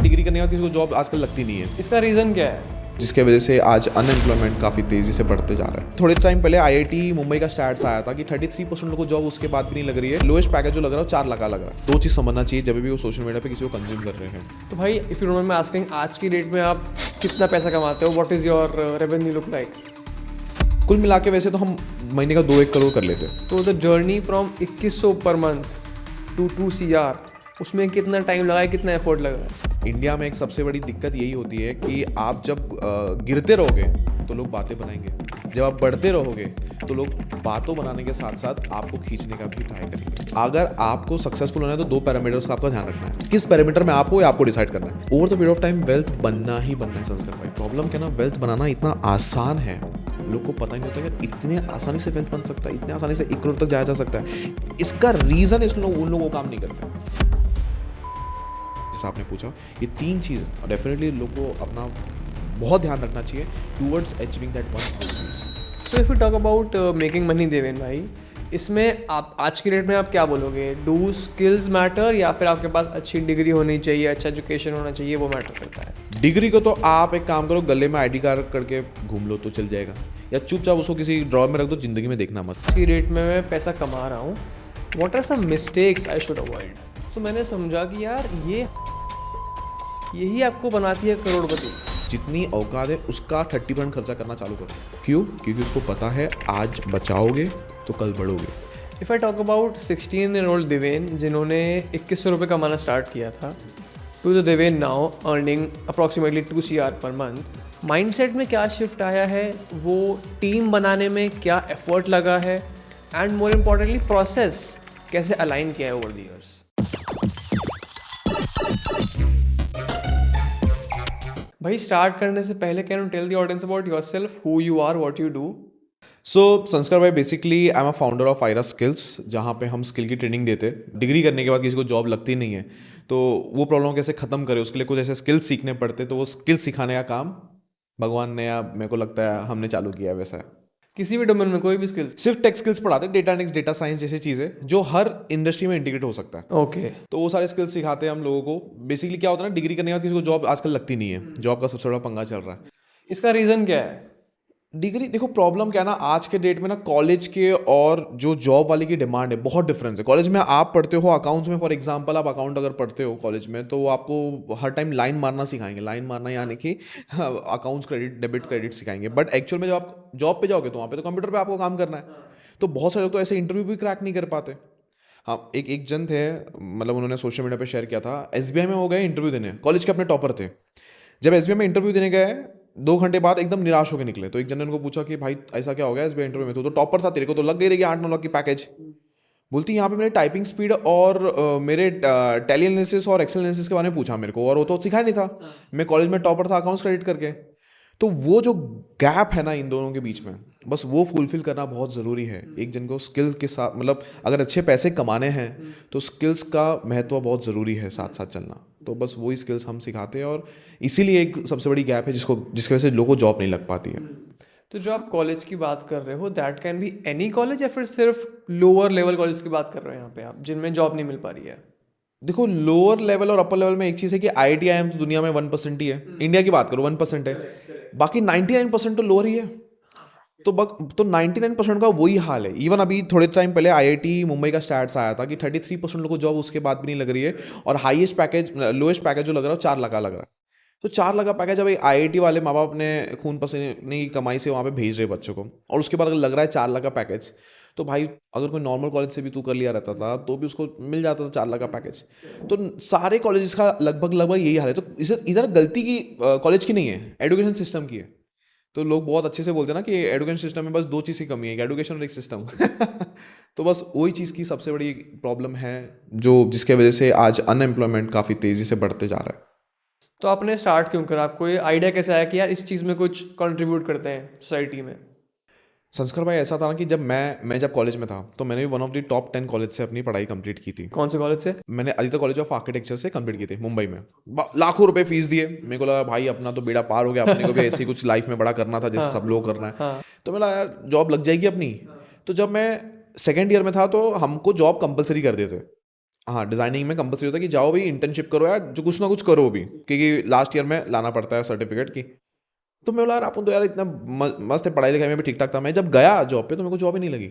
Degree करने के बाद किसी को जॉब आजकल लगती नहीं है। इसका रीज़न क्या है? जिसके वजह से आज अनएम्प्लॉयमेंट काफ़ी तेज़ी से बढ़ते जा रहा है। थोड़े टाइम पहले आईआईटी मुंबई का स्टैट्स आया था कि 33% लोगों को जॉब उसके बाद भी नहीं लग रही है। लोएस्ट पैकेज जो लग रहा है 4 लाख का लग रहा है। दो चीज़ समझना चाहिए जब भी वो सोशल मीडिया पे किसी को कंज्यूम कर रहे हैं। तो भाई if you don't mind asking, आज की डेट में आप कितना पैसा कमाते हो? What is your revenue look like? कुल मिला के वैसे तो हम महीने का 2-1 करोड़ कर लेते हैं। तो the journey from 2100 per month to 2 CR, उसमें कितना टाइम लगा है, कितना एफर्ट लग रहा है? इंडिया में एक सबसे बड़ी दिक्कत यही होती है कि आप जब गिरते रहोगे तो लोग बातें बनाएंगे, जब आप बढ़ते रहोगे तो लोग बातों बनाने के साथ साथ आपको खींचने का भी ट्राई करेंगे। अगर आपको सक्सेसफुल होना है तो 2 पैरामीटर्स का आपका ध्यान रखना है। किस पैरामीटर में आप हो या आपको डिसाइड करना है। Over the period of time wealth बनना ही बनना है संस्कार भाई। प्रॉब्लम क्या ना, वेल्थ बनाना इतना आसान है, लोग को पता ही नहीं होता कि इतने आसानी से वेल्थ बन सकता है, इतने आसानी से 1 करोड़ तक जाया जा सकता है। इसका रीज़न उन लोगों को काम नहीं करते। जैसा आपने पूछा, ये 3 चीज़ डेफिनेटली लोग को अपना बहुत ध्यान रखना चाहिए towards achieving that one. So if you talk about making money Deven भाई, इसमें आप आज की डेट में आप क्या बोलोगे? डू स्किल्स मैटर या फिर आपके पास अच्छी डिग्री होनी चाहिए, अच्छा एजुकेशन होना चाहिए, वो मैटर करता है? डिग्री को तो आप एक काम करो, गले में आईडी कार्ड करके घूम लो तो चल जाएगा, या चुपचाप उसको किसी ड्रॉर में रख दो, जिंदगी में देखना मत। आज की डेट में मैं पैसा कमा रहा हूँ, what are some mistakes I should avoid? तो मैंने समझा कि यार यही आपको बनाती है करोड़पति। जितनी औकात है उसका 30% खर्चा करना चालू करो। क्यों? क्योंकि उसको पता है आज बचाओगे तो कल बढ़ोगे। If I talk about 16-year-old Deven जिन्होंने 2100 रुपये कमाना स्टार्ट किया था, to the Deven now earning approximately 2 CR per month, mindset में क्या शिफ्ट आया है, वो टीम बनाने में क्या एफर्ट लगा है, एंड मोर इम्पॉर्टेंटली प्रोसेस कैसे अलाइन किया है ओवर द ईयर्स? भाई स्टार्ट करने से पहले can you tell the audience about yourself, who you are, what you do? So Sanskar भाई, basically I am a founder of Ayra skills, जहाँ पे हम स्किल की ट्रेनिंग देते हैं। डिग्री करने के बाद किसी को जॉब लगती नहीं है, तो वो प्रॉब्लम कैसे ख़त्म करे उसके लिए कुछ ऐसे स्किल्स सीखने पड़ते, तो वो स्किल्स सिखाने का काम भगवान ने, या मेरे को लगता है हमने चालू किया है। वैसा किसी भी डोमेन में कोई भी स्किल्स? सिर्फ टेक स्किल्स पढ़ाते हैं, डेटा एनालिटिक्स, डेटा साइंस जैसी चीज़ें जो हर इंडस्ट्री में इंटीग्रेट हो सकता है। ओके तो वो सारे स्किल्स सिखाते हैं हम लोगों को। बेसिकली क्या होता है ना, डिग्री करने के बाद किसी को जॉब आजकल लगती नहीं है, जॉब का सबसे बड़ा पंगा चल रहा है। इसका रीज़न क्या है? डिग्री, देखो प्रॉब्लम क्या है ना, आज के डेट में ना कॉलेज के और जो जॉब वाले की डिमांड है, बहुत डिफरेंस है। कॉलेज में आप पढ़ते हो अकाउंट्स में, फॉर एग्जांपल आप अकाउंट अगर पढ़ते हो कॉलेज में, तो वो आपको हर टाइम लाइन मारना सिखाएंगे। लाइन मारना यानी कि अकाउंट्स क्रेडिट, डेबिट क्रेडिट सिखाएंगे। बट एक्चुअल में जब आप जॉब पे जाओगे तो वहाँ पे तो कंप्यूटर पे आपको काम करना है। तो बहुत सारे लोग तो ऐसे इंटरव्यू भी क्रैक नहीं कर पाते। हाँ, एक जन थे, मतलब उन्होंने सोशल मीडिया पे शेयर किया था, SBI में हो गए इंटरव्यू देने, कॉलेज के अपने टॉपर थे। जब SBI में इंटरव्यू देने गए 2 घंटे बाद एकदम निराश होकर निकले। तो एक जन ने उनको पूछा कि भाई ऐसा क्या हो गया, SBI इंटरव्यू में तो टॉपर था, तेरे को तो लग गई रहेगी 8-9 लाख की पैकेज। बोलती यहाँ पे मेरे टाइपिंग स्पीड और मेरे टैली एनालिसिस और एक्सेल एनालिसिस के बारे में पूछा मेरे को, और वो तो सिखाया नहीं था। मैं कॉलेज में टॉपर था अकाउंट्स क्रेडिट करके। तो वो जो गैप है ना इन दोनों के बीच में, बस वो फुलफिल करना बहुत ज़रूरी है। एक जन को स्किल के साथ, मतलब अगर अच्छे पैसे कमाने हैं तो स्किल्स का महत्व बहुत ज़रूरी है, साथ साथ चलना। तो बस वही स्किल्स हम सिखाते हैं, और इसीलिए एक सबसे बड़ी गैप है जिसकी वजह से लोगों को जॉब नहीं लग पाती है। तो जो आप कॉलेज की बात कर रहे हो, that can be any college, या फिर सिर्फ लोअर लेवल कॉलेज की बात कर रहे हो यहाँ पे आप, जिनमें जॉब नहीं मिल पा रही है? देखो, लोअर लेवल और अपर लेवल में एक चीज़ है कि IIT IIM तो दुनिया में 1% ही है। इंडिया की बात करो 1% है, बाकी 99% तो लोअर ही है। तो 99% का वही हाल है। इवन अभी थोड़े टाइम पहले IIT मुंबई का स्टैट्स आया था कि 33% लोगों को जॉब उसके बाद भी नहीं लग रही है, और हाईएस्ट पैकेज, लोएस्ट पैकेज जो लग रहा है 4 लाख का लग रहा है। तो 4 लाख का पैकेज, अब IIT वाले माँ बाप अपने खून पसीने की कमाई से वहाँ पे भेज रहे बच्चों को, और उसके बाद अगर लग रहा है 4 लाख का पैकेज, तो भाई अगर कोई नॉर्मल कॉलेज से भी तू कर लिया रहता था तो भी उसको मिल जाता था 4 लाख का पैकेज। तो सारे कॉलेजेस का लगभग यही हाल है। तो इधर गलती की कॉलेज की नहीं है, एजुकेशन सिस्टम की है। तो लोग बहुत अच्छे से बोलते हैं ना कि एजुकेशन सिस्टम में बस 2 चीज़ की कमी है, एक एजुकेशन और एक सिस्टम। तो बस वही चीज़ की सबसे बड़ी प्रॉब्लम है, जिसके वजह से आज अनएम्प्लॉयमेंट काफ़ी तेज़ी से बढ़ते जा रहा है। तो आपने स्टार्ट क्यों करा? आपको ये आइडिया कैसे आया कि यार इस चीज़ में कुछ कंट्रीब्यूट करते हैं सोसाइटी में? संस्कार भाई, ऐसा था ना कि मैं जब कॉलेज में था तो मैंने भी one of the top 10 college से अपनी पढ़ाई कंप्लीट की थी। कौन से कॉलेज से? मैंने आदित्य कॉलेज ऑफ आर्किटेक्चर से कंप्लीट की थी मुंबई में। लाखों रुपए फीस दिए, मेरे को लगा भाई अपना तो बेड़ा पार हो गया, अपने को भी ऐसी कुछ लाइफ में बड़ा करना था जैसे सब लोग करना है। तो मैं लगा यार जॉब लग जाएगी अपनी। तो जब मैं 2nd ईयर में था तो हमको जॉब कंपलसरी कर देते, हाँ, डिज़ाइनिंग में कंपल्सरी होता है कि जाओ भाई इंटर्नशिप करो यार, जो कुछ ना कुछ करो भी, क्योंकि लास्ट ईयर में लाना पड़ता है सर्टिफिकेट की। तो मैं बोला यार अपन तो यार इतना मस्त है, पढ़ाई लिखाई में भी ठीक ठाक था। मैं जब गया जॉब पे तो मेरे को जॉब ही नहीं लगी।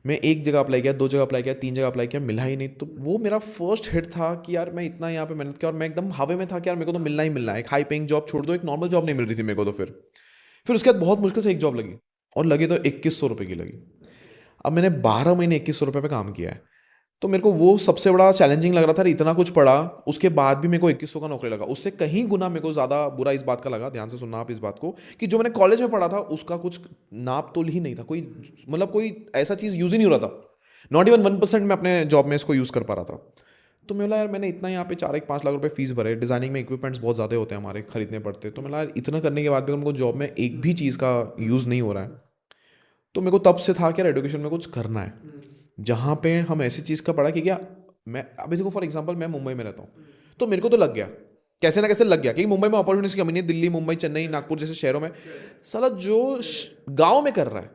मैं एक जगह अप्लाई किया, दो जगह अप्लाई किया, तीन जगह अप्लाई किया, मिला ही नहीं। तो वो मेरा फर्स्ट हिट था कि यार मैं इतना यहाँ पे मेहनत किया और मैं एकदम हवे में था कि यार मेरे को तो मिलना ही मिलना है। एक हाई पेइंग जॉब छोड़ दो, एक नॉर्मल जॉब नहीं मिल रही थी मेरे को। तो फिर उसके बाद बहुत मुश्किल से एक जॉब लगी, और लगी तो 2100 रुपये की लगी। अब मैंने 12 महीने 2100 रुपये पे काम किया है। तो मेरे को वो सबसे बड़ा चैलेंजिंग लग रहा था। इतना कुछ पढ़ा, उसके बाद भी मेरे को 2100 का नौकरी लगा। उससे कहीं गुना मेरे को ज़्यादा बुरा इस बात का लगा, ध्यान से सुनना आप इस बात को, कि जो मैंने कॉलेज में पढ़ा था उसका कुछ नाप तोल ही नहीं था। कोई मतलब कोई ऐसा चीज़ यूज़ ही नहीं हो रहा था। नॉट इवन 1% मैं अपने जॉब में इसको यूज़ कर पा रहा था। तो मैं बोला यार मैंने इतना यहाँ पे 4-5 लाख रुपए फीस भरे, डिज़ाइनिंग में इक्विपमेंट्स बहुत ज़्यादा होते हैं हमारे, खरीदने पड़ते। तो मैं बोला यार इतना करने के बाद भी हमको जॉब में एक भी चीज़ का यूज़ नहीं हो रहा है। तो मेरे को तब से था कि यार एजुकेशन में कुछ करना है, जहाँ पे हम ऐसी चीज़ का पढ़ा कि क्या। मैं अभी देखो फॉर एग्जांपल मैं मुंबई में रहता हूँ, तो मेरे को तो लग गया, कैसे ना कैसे लग गया, क्योंकि मुंबई में अपॉर्चुनिटीज़ की कमी नहीं है। दिल्ली, मुंबई, चेन्नई, नागपुर जैसे शहरों में साला जो गांव में कर रहा है,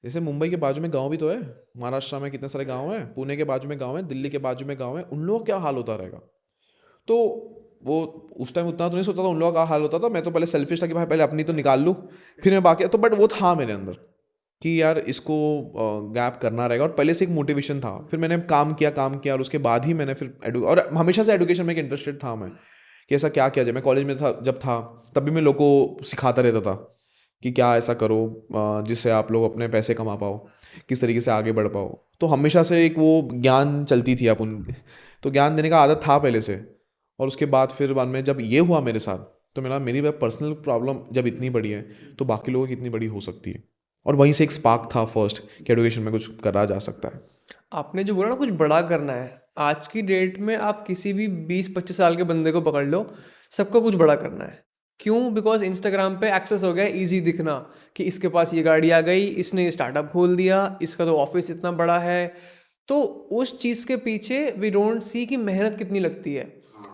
जैसे मुंबई के बाजू में गांव भी तो है, महाराष्ट्र में कितने सारे गांव हैं, पुणे के बाजू में गांव है, दिल्ली के बाजू में गांव है, उन लोगों का क्या हाल होता रहेगा। तो वो उस टाइम उतना तो नहीं सोचता था उन लोगों का हाल होता था। मैं तो पहले सेल्फिश था कि भाई पहले अपनी तो निकाल लूँ, फिर मैं बाकी। तो बट वो था मेरे अंदर कि यार इसको गैप करना रहेगा, और पहले से एक मोटिवेशन था। फिर मैंने काम किया और उसके बाद ही मैंने फिर और हमेशा से एजुकेशन में एक इंटरेस्टेड था मैं, कि ऐसा क्या किया जाए। मैं कॉलेज में था जब था, तब भी मैं लोग को सिखाता रहता था कि क्या ऐसा करो जिससे आप लोग अपने पैसे कमा पाओ, किस तरीके से आगे बढ़ पाओ। तो हमेशा से एक वो ज्ञान चलती थी अपन, तो ज्ञान देने का आदत था पहले से। और उसके बाद फिर बाद में जब ये हुआ मेरे साथ, तो मेरा मेरी पर्सनल प्रॉब्लम जब इतनी बड़ी है तो बाकी लोगों की कितनी बड़ी हो सकती है। और वहीं से एक स्पार्क था फर्स्ट कि एजुकेशन में कुछ करा जा सकता है। आपने जो बोला ना कुछ बड़ा करना है, आज की डेट में आप किसी भी 20-25 साल के बंदे को पकड़ लो, सबको कुछ बड़ा करना है। क्यों? बिकॉज इंस्टाग्राम पे एक्सेस हो गया इजी दिखना, कि इसके पास ये गाड़ी आ गई, इसने ये स्टार्टअप खोल दिया, इसका तो ऑफिस इतना बड़ा है। तो उस चीज़ के पीछे वी डोंट सी कि मेहनत कितनी लगती है।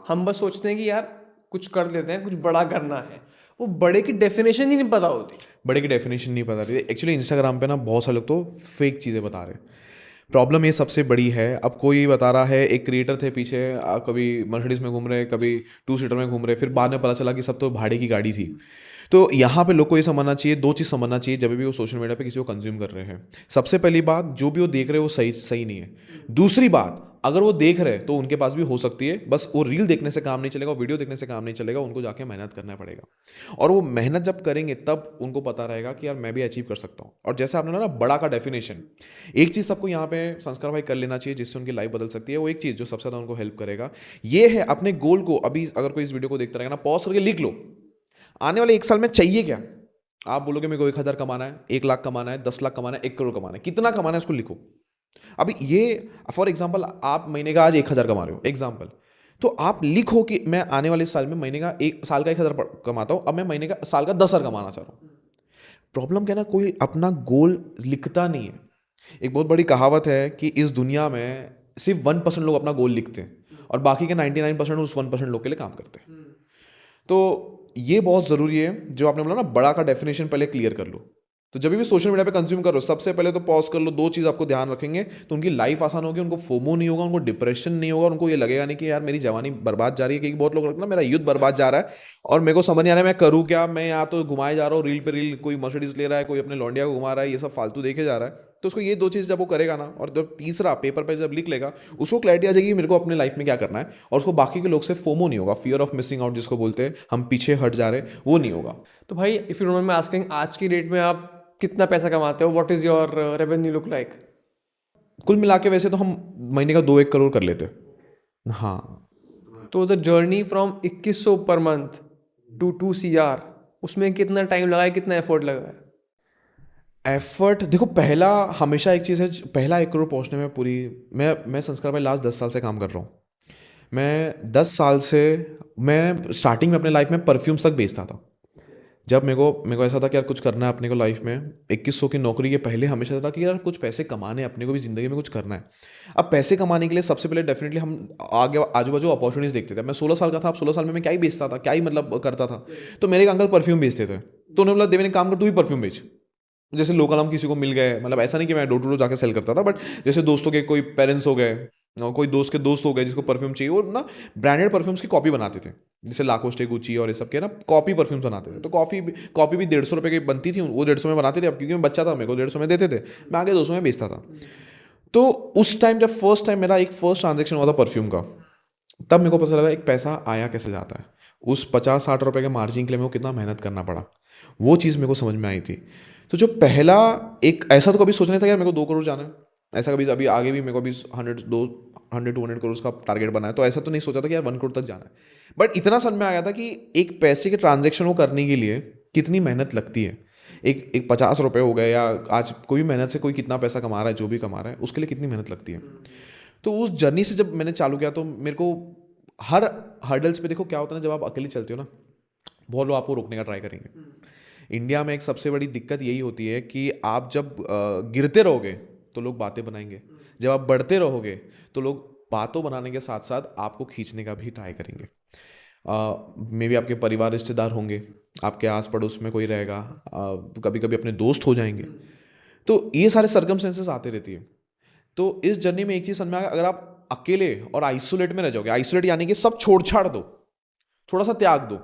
हम बस सोचते हैं कि यार कुछ कर लेते हैं, कुछ बड़ा करना है। वो बड़े की डेफिनेशन ही नहीं पता होती। बड़े की डेफिनेशन नहीं पता रही एक्चुअली। इंस्टाग्राम पे ना बहुत सारे लोग तो फेक चीज़ें बता रहे हैं। प्रॉब्लम ये सबसे बड़ी है। अब कोई बता रहा है, एक क्रिएटर थे पीछे, कभी मर्सिडीज में घूम रहे, कभी टू सीटर में घूम रहे, फिर बाद में पता चला कि सब तो भाड़े की गाड़ी थी। तो यहाँ पे लोग को ये समझना चाहिए, दो चीज़ समझना चाहिए जब भी वो सोशल मीडिया पे किसी को कंज्यूम कर रहे हैं। सबसे पहली बात, जो भी वो देख रहे हैं वो सही सही नहीं है। दूसरी बात, अगर वो देख रहे हैं तो उनके पास भी हो सकती है, बस वो रील देखने से काम नहीं चलेगा, वीडियो देखने से काम नहीं चलेगा, उनको जाके मेहनत करना पड़ेगा। और वो मेहनत जब करेंगे तब उनको पता रहेगा कि यार मैं भी अचीव कर सकता हूँ। और जैसे आपने ना बड़ा का डेफिनेशन, एक चीज़ सबको यहाँ पे संस्कार भाई कर लेना चाहिए जिससे उनकी लाइफ बदल सकती है। वो एक चीज़ जो सबसे ज़्यादा उनको हेल्प करेगा ये है, अपने गोल को अभी अगर कोई इस वीडियो को देखता रहेगा ना, पॉज करके लिख लो आने वाले 1 साल में चाहिए क्या। आप बोलोगे मेरे को 1000 कमाना है, 1 लाख कमाना है, 10 लाख कमाना है, 1 करोड़ कमाना है, कितना कमाना है उसको लिखो। अभी ये फॉर एग्जाम्पल आप महीने का आज 1000 कमा रहे हो एग्जाम्पल, तो आप लिखो कि मैं आने वाले साल में महीने का एक साल का 1000 कमाता हूँ, अब मैं महीने का साल का 10,000 कमाना चाह रहा हूँ। प्रॉब्लम क्या है ना, कोई अपना गोल लिखता नहीं है। एक बहुत बड़ी कहावत है कि इस दुनिया में सिर्फ 1% लोग अपना गोल लिखते हैं और बाकी के 99% उस 1% लोग के लिए काम करते हैं। तो ये बहुत ज़रूरी है जो आपने बोला ना, बड़ा का डेफिनेशन पहले क्लियर कर लो। तो जब भी सोशल मीडिया पे कंज्यूम करो सबसे पहले तो पॉज कर लो, दो चीज़ आपको ध्यान रखेंगे तो उनकी लाइफ आसान होगी, उनको फोमो नहीं होगा, उनको डिप्रेशन नहीं होगा, उनको ये लगेगा नहीं कि यार मेरी जवानी बर्बाद जा रही है। क्योंकि बहुत लोग लगता है मेरा यूथ बर्बाद जा रहा है और मेरे को समझ नहीं आ रहा है मैं करूँ क्या। मैं यहाँ तो घुमाए जा रहा हूँ रील पे रील, कोई मर्सिडीज ले रहा है, कोई अपने लौंडिया को घुमा रहा है, ये सब फालतू देखे जा रहा है। तो उसको ये दो चीज़ जब वो करेगा ना, और जब तीसरा पेपर पे जब लिख लेगा, उसको क्लैरिटी आ जाएगी मेरे को अपने लाइफ में क्या करना है, और उसको बाकी के लोग से फोमो नहीं होगा, फियर ऑफ मिसिंग आउट जिसको बोलते हैं, हम पीछे हट जा रहे हैं, वो नहीं होगा। तो भाई if you don't mind me asking, आज की डेट में आप कितना पैसा कमाते हो? What is your revenue look like? कुल मिला के वैसे तो हम महीने का 2-1 करोड़ कर लेते हैं। हाँ। तो the journey from 2100 per month to 2 CR, उसमें कितना टाइम लगा है, कितना एफर्ट लगा है? एफर्ट देखो, पहला हमेशा एक चीज़ है, पहला 1 करोड़ पहुंचने में पूरी मैं संस्कार भाई लास्ट 10 साल से काम कर रहा हूँ। मैं 10 साल से मैं स्टार्टिंग में अपने लाइफ में परफ्यूम्स तक बेचता था। जब मेरे को ऐसा था कि यार कुछ करना है अपने को लाइफ में, 2100 की नौकरी के पहले हमेशा था कि यार कुछ पैसे कमाने, अपने को भी ज़िंदगी में कुछ करना है। अब पैसे कमाने के लिए सबसे पहले डेफिनेटली हम आगे आजू बाजू अपॉर्चुनिटीज़ देखते थे। मैं 16 साल का था, अब 16 साल में मैं क्या ही बेचता था, क्या ही मतलब करता था। तो मेरे एक अंकल परफ्यूम बेचते थे, तो उन्होंने बोला देवे ने काम कर, तू भी परफ्यूम बेच। जैसे लोकल हम किसी को मिल गए, मतलब ऐसा नहीं कि मैं डोर टू डोर जाकर सेल करता था, बट जैसे दोस्तों के कोई पेरेंट्स हो गए कोई दोस्त के दोस्त हो गए जिसको परफ्यूम चाहिए, वो ना ब्रांडेड परफ्यूम्स की कॉपी बनाते थे, जैसे लाकोस्टे, गुची और ये सब के ना कॉपी परफ्यूम्स बनाते थे। तो कॉपी भी 150 रुपये की बनती थी, वो 150 में बनाते थे। अब क्योंकि मैं बच्चा था, मेरे को 150 में देते थे, मैं आगे 200 में बेचता था। तो उस टाइम जब फर्स्ट टाइम मेरा एक फर्स्ट ट्रांजेक्शन हुआ था परफ्यूम का, तब मेरे को पता लगा एक पैसा आया कैसे जाता है। उस 50-60 रुपये के मार्जिन के लिए मेरे को कितना मेहनत करना पड़ा, वो चीज़ मेरे को समझ में आई थी। तो जो पहला एक ऐसा तो कभी सोच नहीं था यार मेरे को 2 करोड़ जाना है, ऐसा कभी अभी आगे भी मेरे को अभी 100-200 करोड़ का टारगेट बना है, तो ऐसा तो नहीं सोचा था कि यार 1 करोड़ तक जाना है। बट इतना समझ में आ गया था कि एक पैसे के ट्रांजेक्शन को करने के लिए कितनी मेहनत लगती है। एक 50 रुपये हो गए, या आज कोई भी मेहनत से कोई कितना पैसा कमा रहा है, जो भी कमा रहा है, उसके लिए कितनी मेहनत लगती है। तो उस जर्नी से जब मैंने चालू किया, तो मेरे को हर हर्डल्स पे, देखो क्या होता है ना, जब आप अकेले चलते हो ना, बहुत लोग आपको रोकने का ट्राई करेंगे। इंडिया में एक सबसे बड़ी दिक्कत यही होती है कि आप जब गिरते रहोगे तो लोग बातें बनाएंगे, जब आप बढ़ते रहोगे तो लोग बातों बनाने के साथ साथ आपको खींचने का भी ट्राई करेंगे। मे बी आपके परिवार रिश्तेदार होंगे, आपके आस पड़ोस में कोई रहेगा, कभी कभी अपने दोस्त हो जाएंगे। तो ये सारे सर्कमस्टेंसेस आते रहती है। तो इस जर्नी में एक चीज़ समझ में आया, अगर आप अकेले और आइसोलेट में रह जाओगे, आइसोलेट यानी कि सब छोड़ छाड़ दो, थोड़ा सा त्याग दो,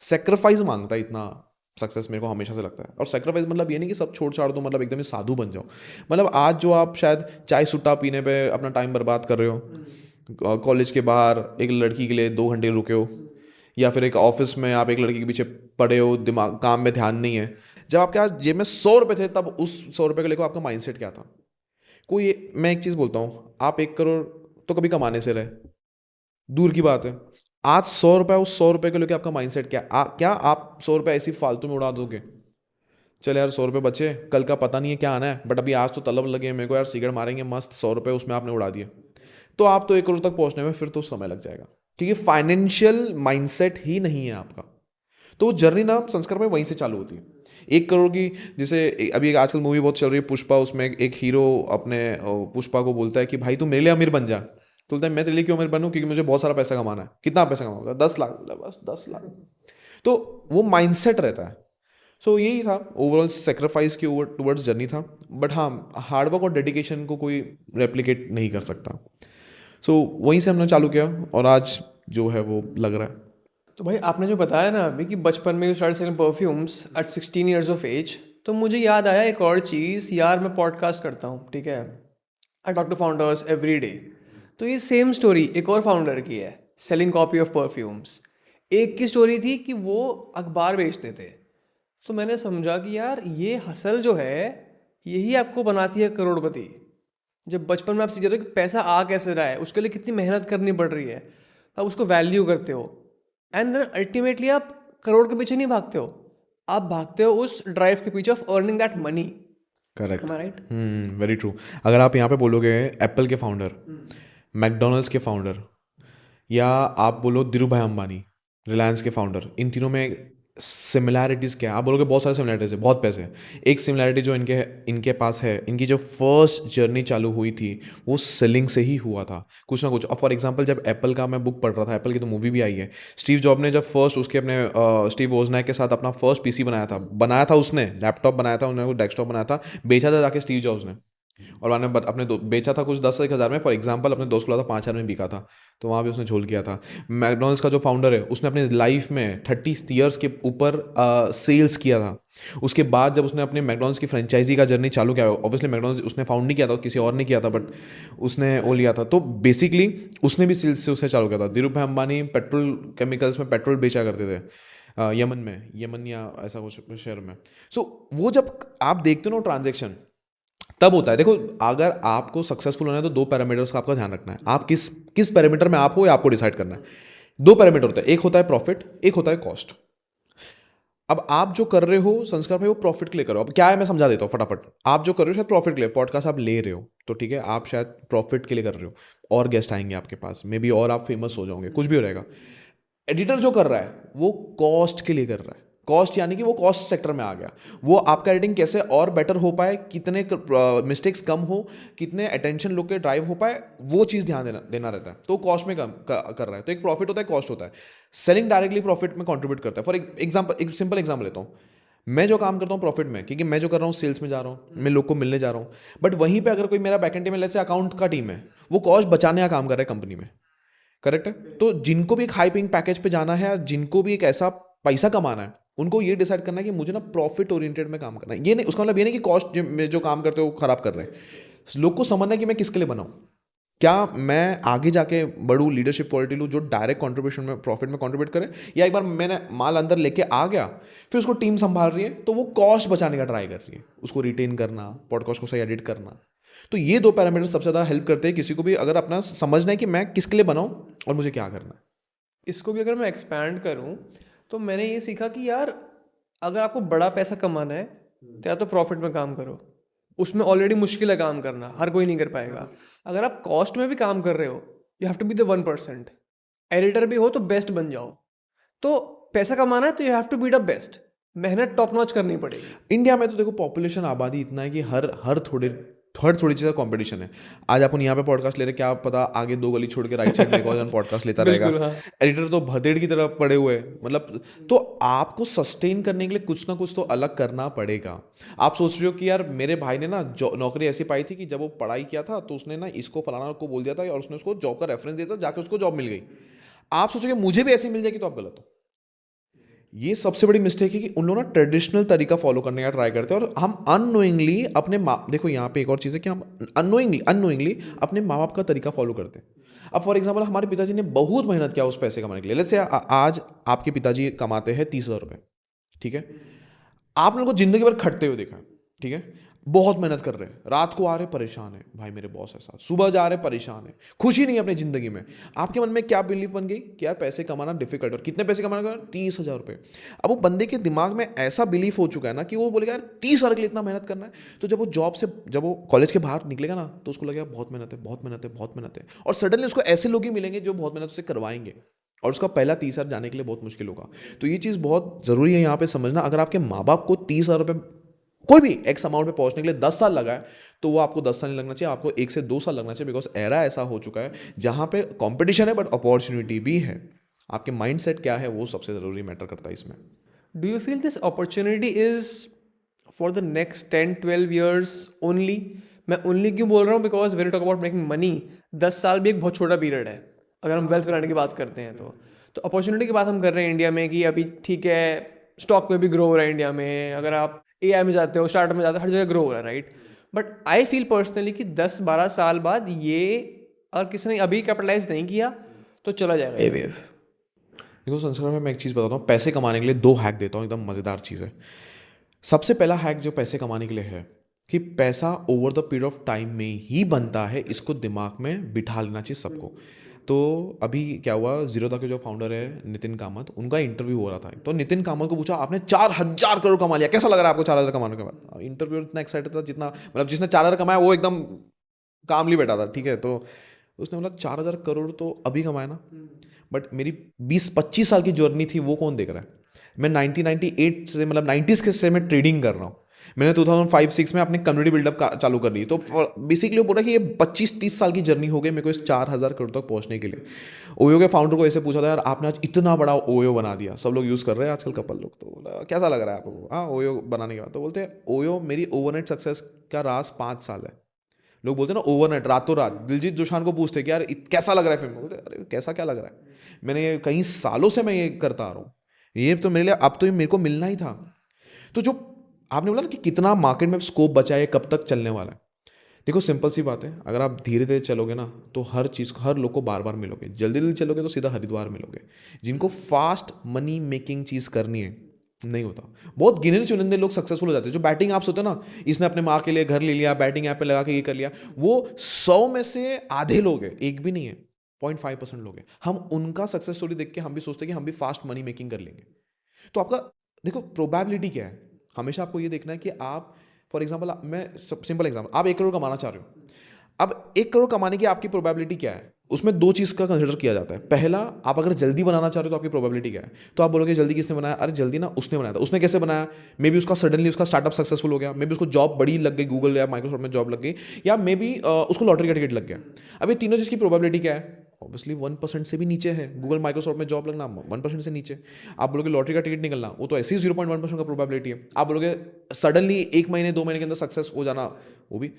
सेक्रीफाइस मांगता है इतना सक्सेस, मेरे को हमेशा से लगता है। और सेक्रीफाइस मतलब ये नहीं कि सब छोड़ छाड़ दो, मतलब एकदम ही साधु बन जाओ। मतलब आज जो आप शायद चाय सुट्टा पीने पे अपना टाइम बर्बाद कर रहे हो, कॉलेज के बाहर एक लड़की के लिए 2 घंटे रुके हो, या फिर एक ऑफिस में आप एक लड़की के पीछे पड़े हो, दिमाग काम में ध्यान नहीं है। जब आपके पास जेब में 100 रुपये थे, तब उस 100 रुपये को लेकर आपका माइंडसेट क्या था। मैं एक चीज़ बोलता हूँ, आप 1 करोड़ तो कभी कमाने से रहे, दूर की बात है। आज 100 रुपये, उस 100 रुपये को लेकर आपका माइंडसेट क्या आप 100 रुपये ऐसी फालतू में उड़ा दोगे। चल यार 100 रुपये बचे, कल का पता नहीं है क्या आना है, बट अभी आज तो तलब लगे मेरे को यार, सिगरेट मारेंगे मस्त, 100 रुपये उसमें आपने उड़ा दिए, तो आप तो 1 करोड़ तक पहुंचने में फिर तो समय लग जाएगा, क्योंकि फाइनेंशियल माइंडसेट ही नहीं है आपका। तो जर्नी ना संस्कार में वहीं से चालू होती है। 1 करोड़ की, जैसे अभी एक आजकल मूवी बहुत चल रही है पुष्पा, उसमें एक हीरो अपने पुष्पा को बोलता है कि भाई तू मेरे लिए अमीर बन जा। तो बोलता है मैं तेरे लिए क्यों अमीर बनूं, क्योंकि मुझे बहुत सारा पैसा कमाना है। कितना पैसा कमाऊंगा? 10 लाख। बोला बस 10 लाख। तो वो माइंडसेट रहता है। सो यही था ओवरऑल, सेक्रीफाइस की टूवर्ड्स जर्नी था। बट हाँ, हार्डवर्क और डेडिकेशन को कोई रेप्लिकेट नहीं कर सकता। सो वहीं से हमने चालू किया और आज जो है वो लग रहा है। तो भाई आपने जो बताया ना अभी कि बचपन में you start selling perfumes at 16 years of age, तो मुझे याद आया एक और चीज़। यार मैं पॉडकास्ट करता हूँ, ठीक है, I talk to founders every day. तो ये सेम स्टोरी एक और फाउंडर की है, सेलिंग कॉपी ऑफ परफ्यूम्स। एक की स्टोरी थी कि वो अखबार बेचते थे। तो मैंने समझा कि यार ये हसल जो है यही आपको बनाती है करोड़पति। जब बचपन में आप सीख जाते हो कि पैसा आ कैसे रहा है, उसके लिए कितनी मेहनत करनी पड़ रही है, आप उसको वैल्यू करते हो, एंड देन अल्टीमेटली आप करोड़ के पीछे नहीं भागते हो, आप भागते हो उस ड्राइव के पीछे of earning that money. Correct, right? Very true. अगर आप यहाँ पे बोलोगे एप्पल के फाउंडर, मैकडोनल्ड्स के फाउंडर, या आप बोलो धीरू भाई अंबानी, रिलायंस के फाउंडर, इन तीनों में सिमिलैरिटीज़ क्या है? आप बोलोगे बहुत सारे सिमिलैरिटीज़ है, बहुत पैसे हैं। एक सिमिलैरिटी जो इनके पास है, इनकी जो फर्स्ट जर्नी चालू हुई थी वो सेलिंग से ही हुआ था, कुछ ना कुछ। और फॉर एग्जांपल जब एप्पल का मैं बुक पढ़ रहा था, एप्पल की तो मूवी भी आई है, स्टीव जॉब ने जब फर्स्ट उसके अपने स्टीव वोजनैक के साथ अपना फर्स्ट पीसी बनाया था उसने लैपटॉप बनाया था, उन्होंने डेस्कटॉप बनाया था, बेचा था जाके स्टीव जॉब्स ने। और मैंने अपने बेचा था कुछ 10-1 हज़ार में, फॉर एग्जांपल अपने दोस्त को बोला था 5,000 में बिका था, तो वहाँ भी उसने झोल किया था। मैकडोनल्ड्स का जो फाउंडर है उसने अपने लाइफ में 30 ईयर्स के ऊपर सेल्स किया था। उसके बाद जब उसने अपने मैकडोनल्ड्स की फ्रेंचाइजी का जर्नी चालू किया, ऑब्वियसली मैकडोनल्ड्स उसने फाउंड नहीं किया था, किसी और ने किया था, बट उसने वो लिया था। तो बेसिकली उसने भी सेल्स से उसे चालू किया था। धीरू भाई अंबानी पेट्रोल केमिकल्स में पेट्रोल बेचा करते थे यमन या ऐसा कुछ शहर में। सो वो जब आप देखते हो ना ट्रांजेक्शन, तब होता है। देखो, अगर आपको सक्सेसफुल होना है तो 2 पैरामीटर्स का आपका ध्यान रखना है। आप किस पैरामीटर में आप हो, या आपको डिसाइड करना है। 2 पैरामीटर होते हैं, एक होता है प्रॉफिट, एक होता है कॉस्ट। अब आप जो कर रहे हो संस्कार भाई, वो प्रॉफिट के लिए करो। अब क्या है मैं समझा देता हूँ फटाफट। आप जो कर रहे हो शायद प्रॉफिट के लिए, पॉडकास्ट आप ले रहे हो तो ठीक है, आप शायद प्रॉफिट के लिए कर रहे हो, और गेस्ट आएंगे आपके पास मे बी, और आप फेमस हो जाओगे, कुछ भी हो रहेगा। एडिटर जो कर रहा है वो कॉस्ट के लिए कर रहा है। कॉस्ट यानी कि वो कॉस्ट सेक्टर में आ गया। वो आपका एडिटिंग कैसे और बेटर हो पाए, कितने मिस्टेक्स कम हो, कितने अटेंशन लोग के ड्राइव हो पाए, वो चीज़ ध्यान देना रहता है। तो कॉस्ट में कर रहा है। तो एक प्रॉफिट होता है, कॉस्ट होता है। सेलिंग डायरेक्टली प्रॉफिट में कंट्रीब्यूट करता है। फॉर एग्जाम्पल, एक सिंपल एग्जाम्पल लेता हूँ। मैं जो काम करता हूँ प्रॉफिट में, क्योंकि मैं जो कर रहा हूँ सेल्स में जा रहा हूँ, मैं लोग को मिलने जा रहा हूँ, बट वहीं पे अगर कोई मेरा बैकेंड में जैसे अकाउंट का टीम है, वो कॉस्ट बचाने का काम कर रहा है कंपनी में, करेक्ट है। तो जिनको भी एक हाई पेइंग पैकेज पे जाना है, जिनको भी एक ऐसा पैसा कमाना है, उनको ये डिसाइड करना है कि मुझे ना प्रॉफिट ओरिएंटेड में काम करना है। ये नहीं, उसका मतलब ये नहीं कि कॉस्ट में जो काम करते हो वो खराब कर रहे हैं। लोग को समझना है कि मैं किसके लिए बनाऊँ, क्या मैं आगे जाके बढ़ूँ, लीडरशिप क्वालिटी लूँ जो डायरेक्ट कंट्रीब्यूशन में प्रॉफिट में कंट्रीब्यूट करे, या एक बार मैंने माल अंदर लेके आ गया फिर उसको टीम संभाल रही है तो वो कॉस्ट बचाने का ट्राई कर रही है, उसको रिटेन करना, पॉडकास्ट को सही एडिट करना। तो ये दो पैरामीटर सबसे ज़्यादा हेल्प करते हैं किसी को भी अगर अपना समझना है कि मैं किसके लिए बनाऊँ और मुझे क्या करना है। इसको भी अगर मैं एक्सपैंड करूँ तो मैंने ये सीखा कि यार अगर आपको बड़ा पैसा कमाना है तो या तो प्रॉफिट में काम करो, उसमें ऑलरेडी मुश्किल है काम करना, हर कोई नहीं कर पाएगा। अगर आप कॉस्ट में भी काम कर रहे हो, you have to be the 1%। Editor भी हो तो बेस्ट बन जाओ। तो पैसा कमाना है तो you have to be the best, मेहनत टॉप नॉच करनी पड़ेगी। इंडिया में तो देखो पॉपुलेशन आबादी इतना है कि हर थोड़ी चीज़ का कंपटीशन है। आज अपन यहाँ पे पॉडकास्ट ले रहे, क्या पता आगे 2 गली छोड़ के राइट साइड में एक और जन पॉडकास्ट लेता रहेगा। एडिटर तो भदेड़ की तरफ पड़े हुए हैं, मतलब तो आपको सस्टेन करने के लिए कुछ ना कुछ तो अलग करना पड़ेगा। आप सोच रहे हो कि यार मेरे भाई ने ना नौकरी ऐसी पाई थी कि जब वो पढ़ाई किया था तो उसने ना इसको फलाना को बोल दिया था और उसने उसको जॉब का रेफरेंस दिया था, जाके उसको जॉब मिल गई। आप सोचोगे मुझे भी ऐसी मिल जाएगी तो आप गलत हो। ये सबसे बड़ी मिस्टेक है कि उन लोग ना ट्रेडिशनल तरीका फॉलो करने का ट्राई करते हैं और हम अननोइंगली अपने माँ, देखो यहाँ पे एक और चीज़ है कि हम अननोइंगली अपने माँ बाप का तरीका फॉलो करते हैं। अब फॉर एग्जांपल हमारे पिताजी ने बहुत मेहनत किया उस पैसे कमाने के लिए। लेट्स से आज आपके पिताजी कमाते हैं 30,000 रुपये, ठीक है। आपने उनको जिंदगी भर खटते हुए देखा है, ठीक है, बहुत मेहनत कर रहे हैं, रात को आ रहे परेशान है, भाई मेरे बॉस ऐसा, सुबह जा रहे परेशान है, खुशी नहीं है अपनी जिंदगी में। आपके मन में क्या बिलीफ बन गई कि यार पैसे कमाना डिफिकल्ट है। और कितने पैसे कमाना है? 30,000 रुपये। अब वो बंदे के दिमाग में ऐसा बिलीफ हो चुका है ना कि वो बोलेगा यार 30,000 के लिए इतना मेहनत करना है। तो जब वो कॉलेज के बाहर निकलेगा ना तो उसको लगेगा बहुत मेहनत है, बहुत मेहनत है, बहुत मेहनत है। और सडनली उसको ऐसे लोग ही मिलेंगे जो बहुत मेहनत से करवाएंगे और उसका पहला 30,000 जाने के लिए बहुत मुश्किल होगा। तो ये चीज़ बहुत ज़रूरी है यहाँ पे समझना। अगर आपके माँ बाप को 30,000 रुपये कोई भी एक्स अमाउंट पे पहुंचने के लिए 10 साल लगा है तो वो आपको 10 साल नहीं लगना चाहिए, आपको 1 से 2 साल लगना चाहिए। बिकॉज एरा ऐसा हो चुका है जहाँ पे कंपटीशन है बट अपॉर्चुनिटी भी है। आपके माइंडसेट क्या है वो सबसे ज़रूरी मैटर करता है इसमें। Do you feel this opportunity is for the next 10-12 years only? मैं ओनली क्यों बोल रहा हूँ? Because when you talk about making money, 10 साल भी एक बहुत छोटा पीरियड है अगर हम वेल्थ बनाने की बात करते हैं। तो अपॉर्चुनिटी की बात हम कर रहे हैं इंडिया में कि अभी ठीक है स्टॉक में भी ग्रो हो रहा है इंडिया में, अगर आप AI में जाते हो, स्टार्टअप में जाते हो, हर जगह ग्रो हो रहा है, right. But I feel personally कि 10-12 साल बाद ये अगर किसी ने अभी कैपिटलाइज नहीं किया तो चला जाएगा ये वेव। देखो संस्कार में मैं एक चीज़ बताता हूँ, पैसे कमाने के लिए 2 हैक देता हूँ, एकदम मज़ेदार चीज़ है। सबसे पहला हैक जो पैसे कमाने के लिए है कि पैसा over the period of time में ही बनता है, इसको दिमाग में बिठा लेना चाहिए सबको। तो अभी क्या हुआ, जीरोधा के जो फाउंडर है नितिन कामत, उनका इंटरव्यू हो रहा था। तो नितिन कामत को पूछा आपने 4,000 करोड़ कमा लिया, कैसा लग रहा है आपको 4,000 कमाने के बाद? इंटरव्यू इतना एक्साइटेड था जितना, मतलब जिसने 4,000 कमाया वो एकदम कामली बैठा था, ठीक है। तो उसने बोला 4,000 करोड़ तो अभी कमाया ना, बट मेरी 20-25 साल की जर्नी थी वो कौन देख रहा है? मैं 1998 से, मतलब 90s के से मैं ट्रेडिंग कर रहा हूँ। मैंने 2005-6 में अपने कम्युनिटी बिल्डअप चालू कर ली। तो बेसिकली वो बोल रहा है कि ये 25-30 साल की जर्नी हो गई मेरे को इस 4,000 करोड़ तक पहुंचने के लिए। ओयो के फाउंडर को ऐसे पूछा था यार आपने आज इतना बड़ा ओयो बना दिया, सब लोग यूज़ कर रहे हैं आजकल कपल लोग, तो बोला कैसा लग रहा है आपको? हाँ ओयो बनाने के बाद। तो बोलते हैं ओयो मेरी ओवरनाइट सक्सेस का राज 5 साल है। लोग बोलते हैं ना ओवरनाइट, रातों रात। दिलजीत दोसांझ को पूछते कि यार कैसा लग रहा है फिल्म, बोलते अरे कैसा क्या लग रहा है, मैंने कई सालों से मैं ये करता आ रहा हूँ, ये तो मेरे लिए अब तो ये मेरे को मिलना ही था। तो जो आपने बोला ना कि कितना मार्केट में स्कोप बचा है, कब तक चलने वाला है, देखो सिंपल सी बात है, अगर आप धीरे धीरे चलोगे ना तो हर चीज़ हर लोग को बार बार मिलोगे। जल्दी जल्दी चलोगे तो सीधा हरिद्वार मिलोगे। जिनको फास्ट मनी मेकिंग चीज़ करनी है नहीं होता, बहुत गिने चुनिंदे लोग सक्सेसफुल हो जाते हैं। जो बैटिंग ऐप्स होते हैं ना, इसने अपने माँ के लिए घर ले लिया, बैटिंग ऐप पे लगा के ये कर लिया, वो 100 में से आधे लोग हैं, एक भी नहीं है, 0.5% लोग हैं। हम उनका सक्सेस स्टोरी देख के हम भी सोचते हैं कि हम भी फास्ट मनी मेकिंग कर लेंगे। तो आपका देखो प्रोबेबिलिटी क्या है, हमेशा आपको ये देखना है कि आप फॉर एग्जाम्पल, मैं सिंपल एग्जाम्पल, आप 1 करोड़ कमाना चाह रहे हो। अब 1 करोड़ कमाने की आपकी प्रोबेबिलिटी क्या है? उसमें 2 चीज़ का कंसिडर किया जाता है। पहला, आप अगर जल्दी बनाना चाह रहे हो तो आपकी प्रोबेबिलिटी क्या है? तो आप बोलोगे जल्दी किसने बनाया? अरे जल्दी ना उसने बनाया था। उसने कैसे बनाया? मे बी उसका सडनली उसका स्टार्टअप सक्सेसफुल हो गया, मे बी उसको जॉब बड़ी लग गई, गूगल या माइक्रोसॉफ्ट में जॉब लग गई, या मे बी उसको लॉटरी का टिकट लग गया। अब ये तीनों चीज़ की प्रोबेबिलिटी क्या है? ऑब्वियसली 1% से भी नीचे है। गूगल माइक्रोसॉफ्ट में जॉब लगना 1% से नीचे। आप बोलोगे लॉटरी का टिकट निकलना, वो तो ऐसे ही 0.1% का प्रोबेबिलिटी है। आप बोलोगे सडनली 1 महीने 2 महीने के अंदर सक्सेस हो जाना, वो भी।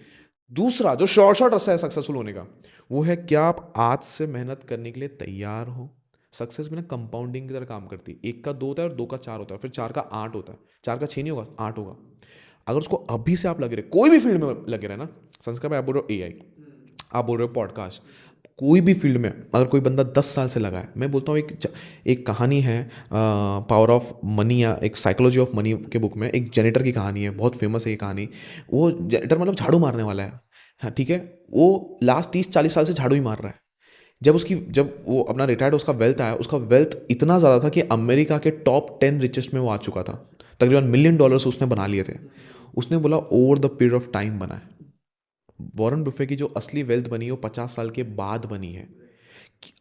दूसरा जो शॉर्ट रास्ता है सक्सेसफुल होने का, वो है क्या आप आज से मेहनत करने के लिए तैयार हो। सक्सेस में ना कंपाउंडिंग की तरह काम करती है। 1 का 2 होता है और 2 का 4 होता है, फिर 4 का 8 होता है। 4 का 6 नहीं होगा, 8 होगा। अगर उसको अभी से आप लगे रहे, कोई भी फील्ड में लगे रहे ना, संस्कृत में आप बोल रहे हो AI, आप बोल रहे हो पॉडकास्ट, कोई भी फील्ड में अगर कोई बंदा 10 साल से लगा है, मैं बोलता हूँ एक कहानी है पावर ऑफ मनी या एक साइकोलॉजी ऑफ मनी के बुक में, एक जेनेटर की कहानी है, बहुत फेमस है ये कहानी। वो जेनेटर मतलब झाड़ू मारने वाला है, हाँ ठीक है, वो लास्ट 30-40 साल से झाड़ू ही मार रहा है। जब वो अपना रिटायर्ड, उसका वेल्थ आया, उसका वेल्थ इतना ज़्यादा था कि अमेरिका के टॉप 10 रिचेस्ट में वो आ चुका था। तकरीबन $1 मिलियन उसने बना लिए थे। उसने बोला over the period of time बना है। वॉरेन बुफे की जो असली वेल्थ बनी है वो 50 साल के बाद बनी है।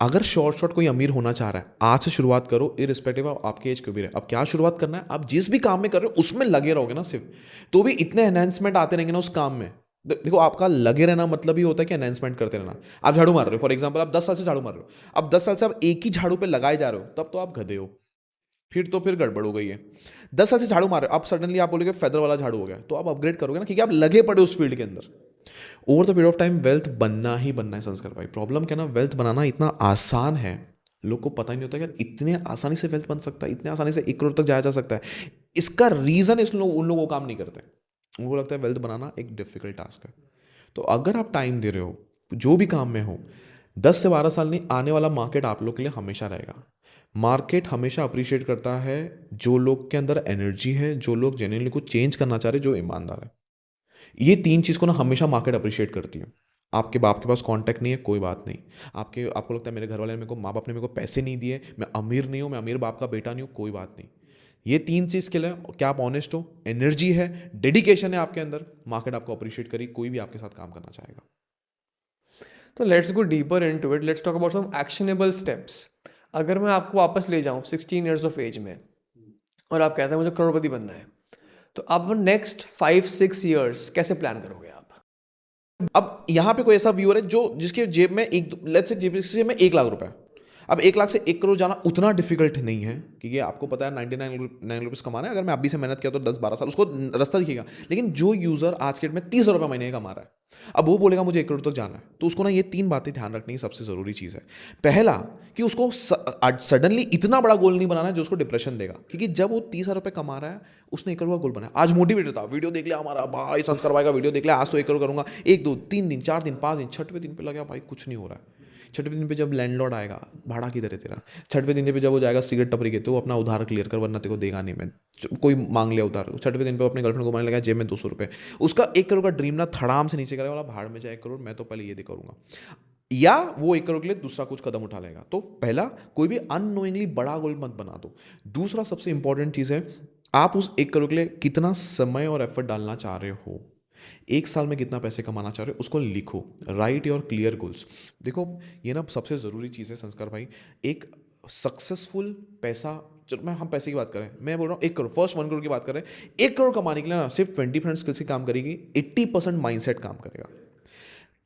अगर शॉर्ट कोई अमीर होना चाह रहा है, आज से शुरुआत करो, इरिस्पेक्टिव ऑफ आपके एज क्यों भी रहे। अब क्या शुरुआत करना है, आप जिस भी काम में कर रहे हो उसमें लगे रहोगे ना सिर्फ, तो भी इतने एनहेंसमेंट आते रहेंगे ना उस काम में। देखो आपका लगे रहना मतलब ही होता है कि एनहेंसमेंट करते रहना। आप झाड़ू मार रहे हो, फॉर एग्जाम्पल आप 10 साल से झाड़ू मार रहे हो, अब 10 साल से आप एक ही झाड़ू पे लगाए जा रहे हो, तब तो आप गधे हो, फिर गड़बड़ हो गई है। 10 साल से झाड़ू मार रहे हो, अब सडनली आप बोलोगे फेदर वाला झाड़ू हो गया, तो आप अपग्रेड करोगे ना, क्योंकि आप लगे पड़े उस फील्ड के अंदर। Over the period of time wealth बनना ही बनना है संस्कार भाई। प्रॉब्लम क्या ना, वेल्थ बनाना इतना आसान है, लोग को पता ही नहीं होता कि यार इतने आसानी से वेल्थ बन सकता है, इतने आसानी से 1 करोड़ तक जाया जा सकता है। इसका रीजन उन लोगों को काम नहीं करते, उनको लगता है वेल्थ बनाना एक डिफिकल्ट टास्क है। तो अगर आप टाइम दे रहे हो जो भी काम में हो, 10 से 12 साल नहीं, आने वाला मार्केट आप लोग के लिए हमेशा रहेगा। मार्केट हमेशा अप्रिशिएट करता है जो लोग के अंदर एनर्जी है, जो लोग जेन्युइनली कुछ चेंज करना चाह रहे, जो ईमानदार है। ये 3 चीज़ को ना हमेशा मार्केट अप्रिशिएट करती है। आपके बाप के पास कांटेक्ट नहीं है, कोई बात नहीं। आपको लगता है मेरे घर वाले ने मेरे को, माँ बाप ने मेरे को पैसे नहीं दिए, मैं अमीर नहीं हूँ, मैं अमीर बाप का बेटा नहीं हूँ, कोई बात नहीं। ये 3 चीज़ के लिए क्या आप ऑनेस्ट हो, एनर्जी है, डेडिकेशन है आपके अंदर, मार्केट आपको अप्रिशिएट करी, कोई भी आपके साथ काम करना चाहेगा। तो let's go deeper into it, let's talk about some actionable steps. अगर मैं आपको वापस ले जाऊं 16 ईयर्स ऑफ एज में, और आप कहते हैं मुझे करोड़पति बनना है, तो अब नेक्स्ट 5-6 ईयर्स कैसे प्लान करोगे आप? अब यहाँ पे कोई ऐसा व्यूअर है जो जिसके जेब में लेट्स से जेब में 1 लाख रुपए है। अब 1 लाख से 1 करोड़ जाना उतना डिफिकल्ट नहीं है, क्योंकि आपको पता है 99 रुपीज़ कमाना है। अगर मैं अभी से मेहनत किया तो 10-12 साल उसको रास्ता दिखेगा। लेकिन जो यूज़र आज के डेट में 30 रुपये महीने कमा रहा है, अब वो बोलेगा मुझे 1 करोड़ तक जाना है, तो उसको ना ये 3 बातें ध्यान रखनी सबसे ज़रूरी चीज़ है। पहला कि उसको सडनली इतना बड़ा गोल नहीं बनाना है जो उसको डिप्रेशन देगा, क्योंकि जब वो 30,000 रुपये कमा रहा है, उसने 1 करोड़ का गोल बनाया। आज मोटिवेटेड था, वीडियो देख लिया हमारा भाई संस्कार भाई का वीडियो देख लिया, आज तो 1 करोड़ करूंगा, 1 2 3 दिन 4 दिन 5 दिन, 6वें दिन पे लगा भाई कुछ नहीं हो रहा है। 6वें दिन पे जब लैंडलॉर्ड आएगा, भाड़ा किधर है तेरा। 6वें दिन पे जब वो जाएगा सिगरेट टपरी के, तो वो अपना उधार क्लियर कर, वरना तेरे को देगा नहीं। मैं कोई मांग लिया उधार, 6वें दिन पे अपने गर्लफ्रेंड को मारने लगा, जेब में 200 रुपये, उसका 1 करोड़ का ड्रीम ना धड़ाम से नीचे करेगा, भाड़ में जाए 1 करोड़, मैं तो पहले ये करूंगा। या वो 1 करोड़ के लिए दूसरा कुछ कदम उठा लेगा। तो पहला, कोई भी अननोइंगली बड़ा गोल मत बना दो। दूसरा सबसे इंपॉर्टेंट चीज़ है, आप उस 1 करोड़ के लिए कितना समय और एफर्ट डालना चाह रहे हो, 1 साल में कितना पैसे कमाना चाह रहे हो, उसको लिखो। Right your clear goals. देखो ये ना सबसे ज़रूरी चीज़ है संस्कार भाई। एक सक्सेसफुल पैसा, चलो हम पैसे की बात करें, मैं बोल रहा हूँ 1 करोड़, फर्स्ट 1 करोड़ की बात करें। 1 करोड़ कमाने के लिए ना सिर्फ 20% स्किल्स ही काम करेगी, 80% माइंडसेट काम करेगा।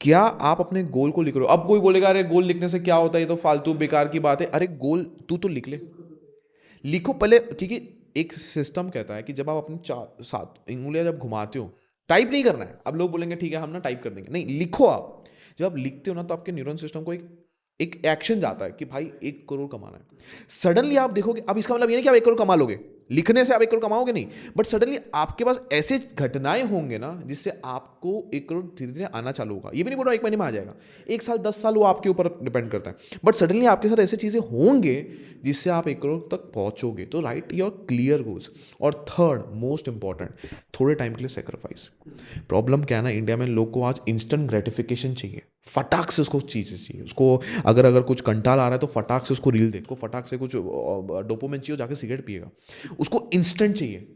क्या आप अपने गोल को लिख रहे हो? अब कोई बोलेगा अरे गोल लिखने से क्या होता है, ये तो फालतू बेकार की बात है। अरे गोल तू तो लिख ले, लिखो पहले, क्योंकि एक सिस्टम कहता है कि जब आप अपनी 4-7 उंगलियां जब घुमाते हो, टाइप नहीं करना है। अब लोग बोलेंगे ठीक है हम ना टाइप कर देंगे, नहीं, लिखो आप। जब आप लिखते हो ना, तो आपके न्यूरल सिस्टम को एक एक्शन जाता है कि भाई 1 करोड़ कमाना है। सडनली आप देखोगे, अब इसका मतलब ये नहीं कि आप 1 करोड़ कमा लोगे, लिखने से आप 1 करोड़ कमाओगे नहीं, बट सडनली आपके पास ऐसे घटनाएं होंगे ना जिससे आपको 1 करोड़ धीरे धीरे आना चालू होगा। ये भी नहीं बोल रहा 1 महीने में आ जाएगा, 1 साल 10 साल, वो आपके ऊपर डिपेंड करता है। बट सडनली आपके साथ ऐसी चीज़ें होंगे जिससे आप 1 करोड़ तक पहुंचोगे। तो राइट योर क्लियर गोल्स। और थर्ड मोस्ट इंपॉर्टेंट, थोड़े टाइम के लिए सेक्रीफाइस। प्रॉब्लम क्या है ना, इंडिया में लोग को आज इंस्टेंट ग्रेटिफिकेशन चाहिए, फटाक से उसको चीज़ें चाहिए। उसको अगर कुछ कंटाल आ रहा है तो फटाक से उसको रील दे, उसको फटाक से कुछ डोपामिन चाहिए, जाके सिगरेट पिएगा, उसको इंस्टेंट चाहिए।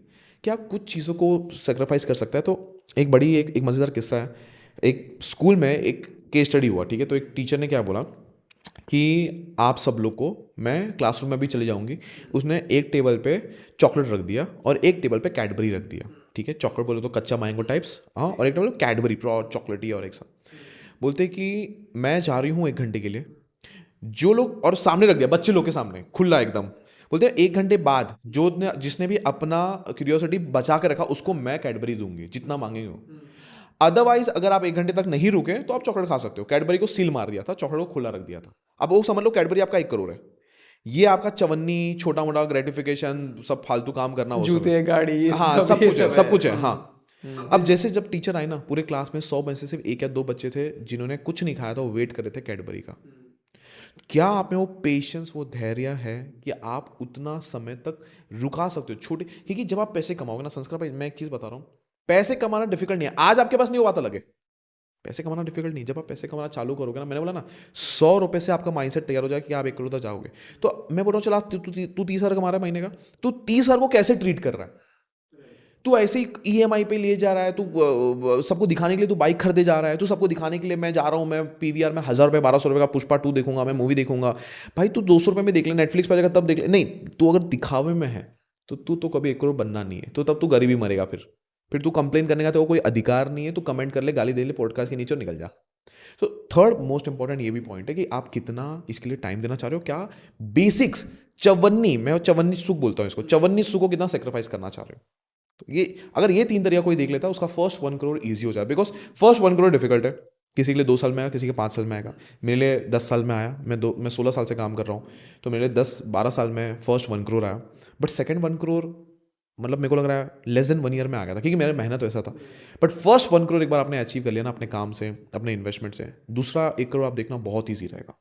क्या कुछ चीज़ों को सेक्रीफाइस कर सकता है? तो एक मज़ेदार किस्सा है। एक स्कूल में एक केस स्टडी हुआ, ठीक है। तो एक टीचर ने क्या बोला कि आप सब लोग को, मैं क्लासरूम में भी चली जाऊंगी, उसने एक टेबल पे चॉकलेट रख दिया और एक टेबल पे कैडबरी रख दिया, ठीक है। चॉकलेट बोले तो कच्चा मैंगो टाइप्स, हाँ, और एक टेबल कैडबरी प्योर चॉकलेटी, और एक साथ बोलते कि मैं जा रही हूँ 1 घंटे के लिए, जो लोग, और सामने रख दिया बच्चे लोग के सामने खुला एकदम, बोलते हैं 1 घंटे बाद जिसने भी अपना क्यूरियोसिटी बचा के रखा उसको मैं कैडबरी दूंगी जितना मांगेंगे हो। अदरवाइज अगर आप 1 घंटे तक नहीं रुके तो आप चॉकलेट खा सकते हो। कैडबरी को सील मार दिया था, चॉकलेट को खुला रख दिया था। अब वो समझ लो कैडबरी आपका 1 करोड़ है। ये आपका चवन्नी छोटा मोटा ग्रेटिफिकेशन सब फालतू काम करना वो सब है। जूते गाड़ी ये हाँ सब सब ये कुछ है, सब सब है। कुछ है। हाँ अब जैसे जब टीचर आई ना, पूरे क्लास में 100 में से सिर्फ 1 या 2 बच्चे थे जिन्होंने कुछ नहीं खाया था, वो वेट कर रहे थे कैडबरी का। क्या आप में वो पेशेंस, वो धैर्य है कि आप उतना समय तक रुका सकते हो छोटे? क्योंकि जब आप पैसे कमाओगे ना संस्कार भाई, मैं एक चीज बता रहा हूँ, पैसे कमाना डिफिकल्ट नहीं है। आज आपके पास नहीं हुआ था लगे, पैसे कमाना डिफिकल्ट नहीं। जब आप पैसे कमाना चालू करोगे ना, मैंने बोला ना 100 रुपए से आपका माइंडसेट तैयार हो जाएगा कि आप 1 करोड़ तक जाओगे। तो मैं बोल रहा हूँ चला तू 30 हज़ार कमा रहा है महीने का, तू 30 हज़ार को कैसे ट्रीट कर रहा है? तू ऐसे ही ईएमआई पे लिए जा रहा है, तू सबको दिखाने के लिए तू बाइक खरीदे जा रहा है, तू सबको दिखाने के लिए मैं जा रहा हूँ, मैं पीवीआर में 1000 रुपये 1200 रुपये का पुष्पा 2 देखूंगा, मैं मूवी देखूंगा। भाई तू 200 रुपये में देख ले, नेटफ्लिक्स पर जाएगा तब देख ले। नहीं, तू अगर दिखावे में है तो तू कभी 1 करोड़ बनना नहीं है, तो तब तू गरीब ही मरेगा। फिर तू कंप्लेन करने का तो कोई अधिकार नहीं है। तू कमेंट कर ले, गाली दे ले पॉडकास्ट के नीचे और निकल जा। तो थर्ड मोस्ट इंपॉर्टेंट ये भी पॉइंट है कि आप कितना इसके लिए टाइम देना चाह रहे हो। क्या बेसिक्स मैं चवन्नी सुख बोलता हूँ इसको, चवन्नी सुख को कितना सेक्रीफाइस करना चाह रहे हो। तो ये अगर ये 3 तरीका कोई देख लेता है, उसका फर्स्ट 1 करोड़ ईजी हो जाए। बिकॉज फर्स्ट 1 करोड़ डिफिकल्ट है। किसी के लिए 2 साल में आएगा, किसी के 5 साल में आएगा। मेरे लिए 10 साल में आया। मैं 16 साल से काम कर रहा हूँ, तो मेरे लिए 10-12 साल में फर्स्ट 1 करोड़ आया। बट सेकंड 1 करोड़ मतलब मेरे को लग रहा है लेस देन 1 ईयर में आ गया था, क्योंकि मेरा मेहनत वैसा था। बट फर्स्ट 1 करोड़ एक बार आपने अचीव कर लिया ना अपने काम से, अपने इन्वेस्टमेंट से, दूसरा 1 करोड़ आप देखना बहुत ईजी रहेगा।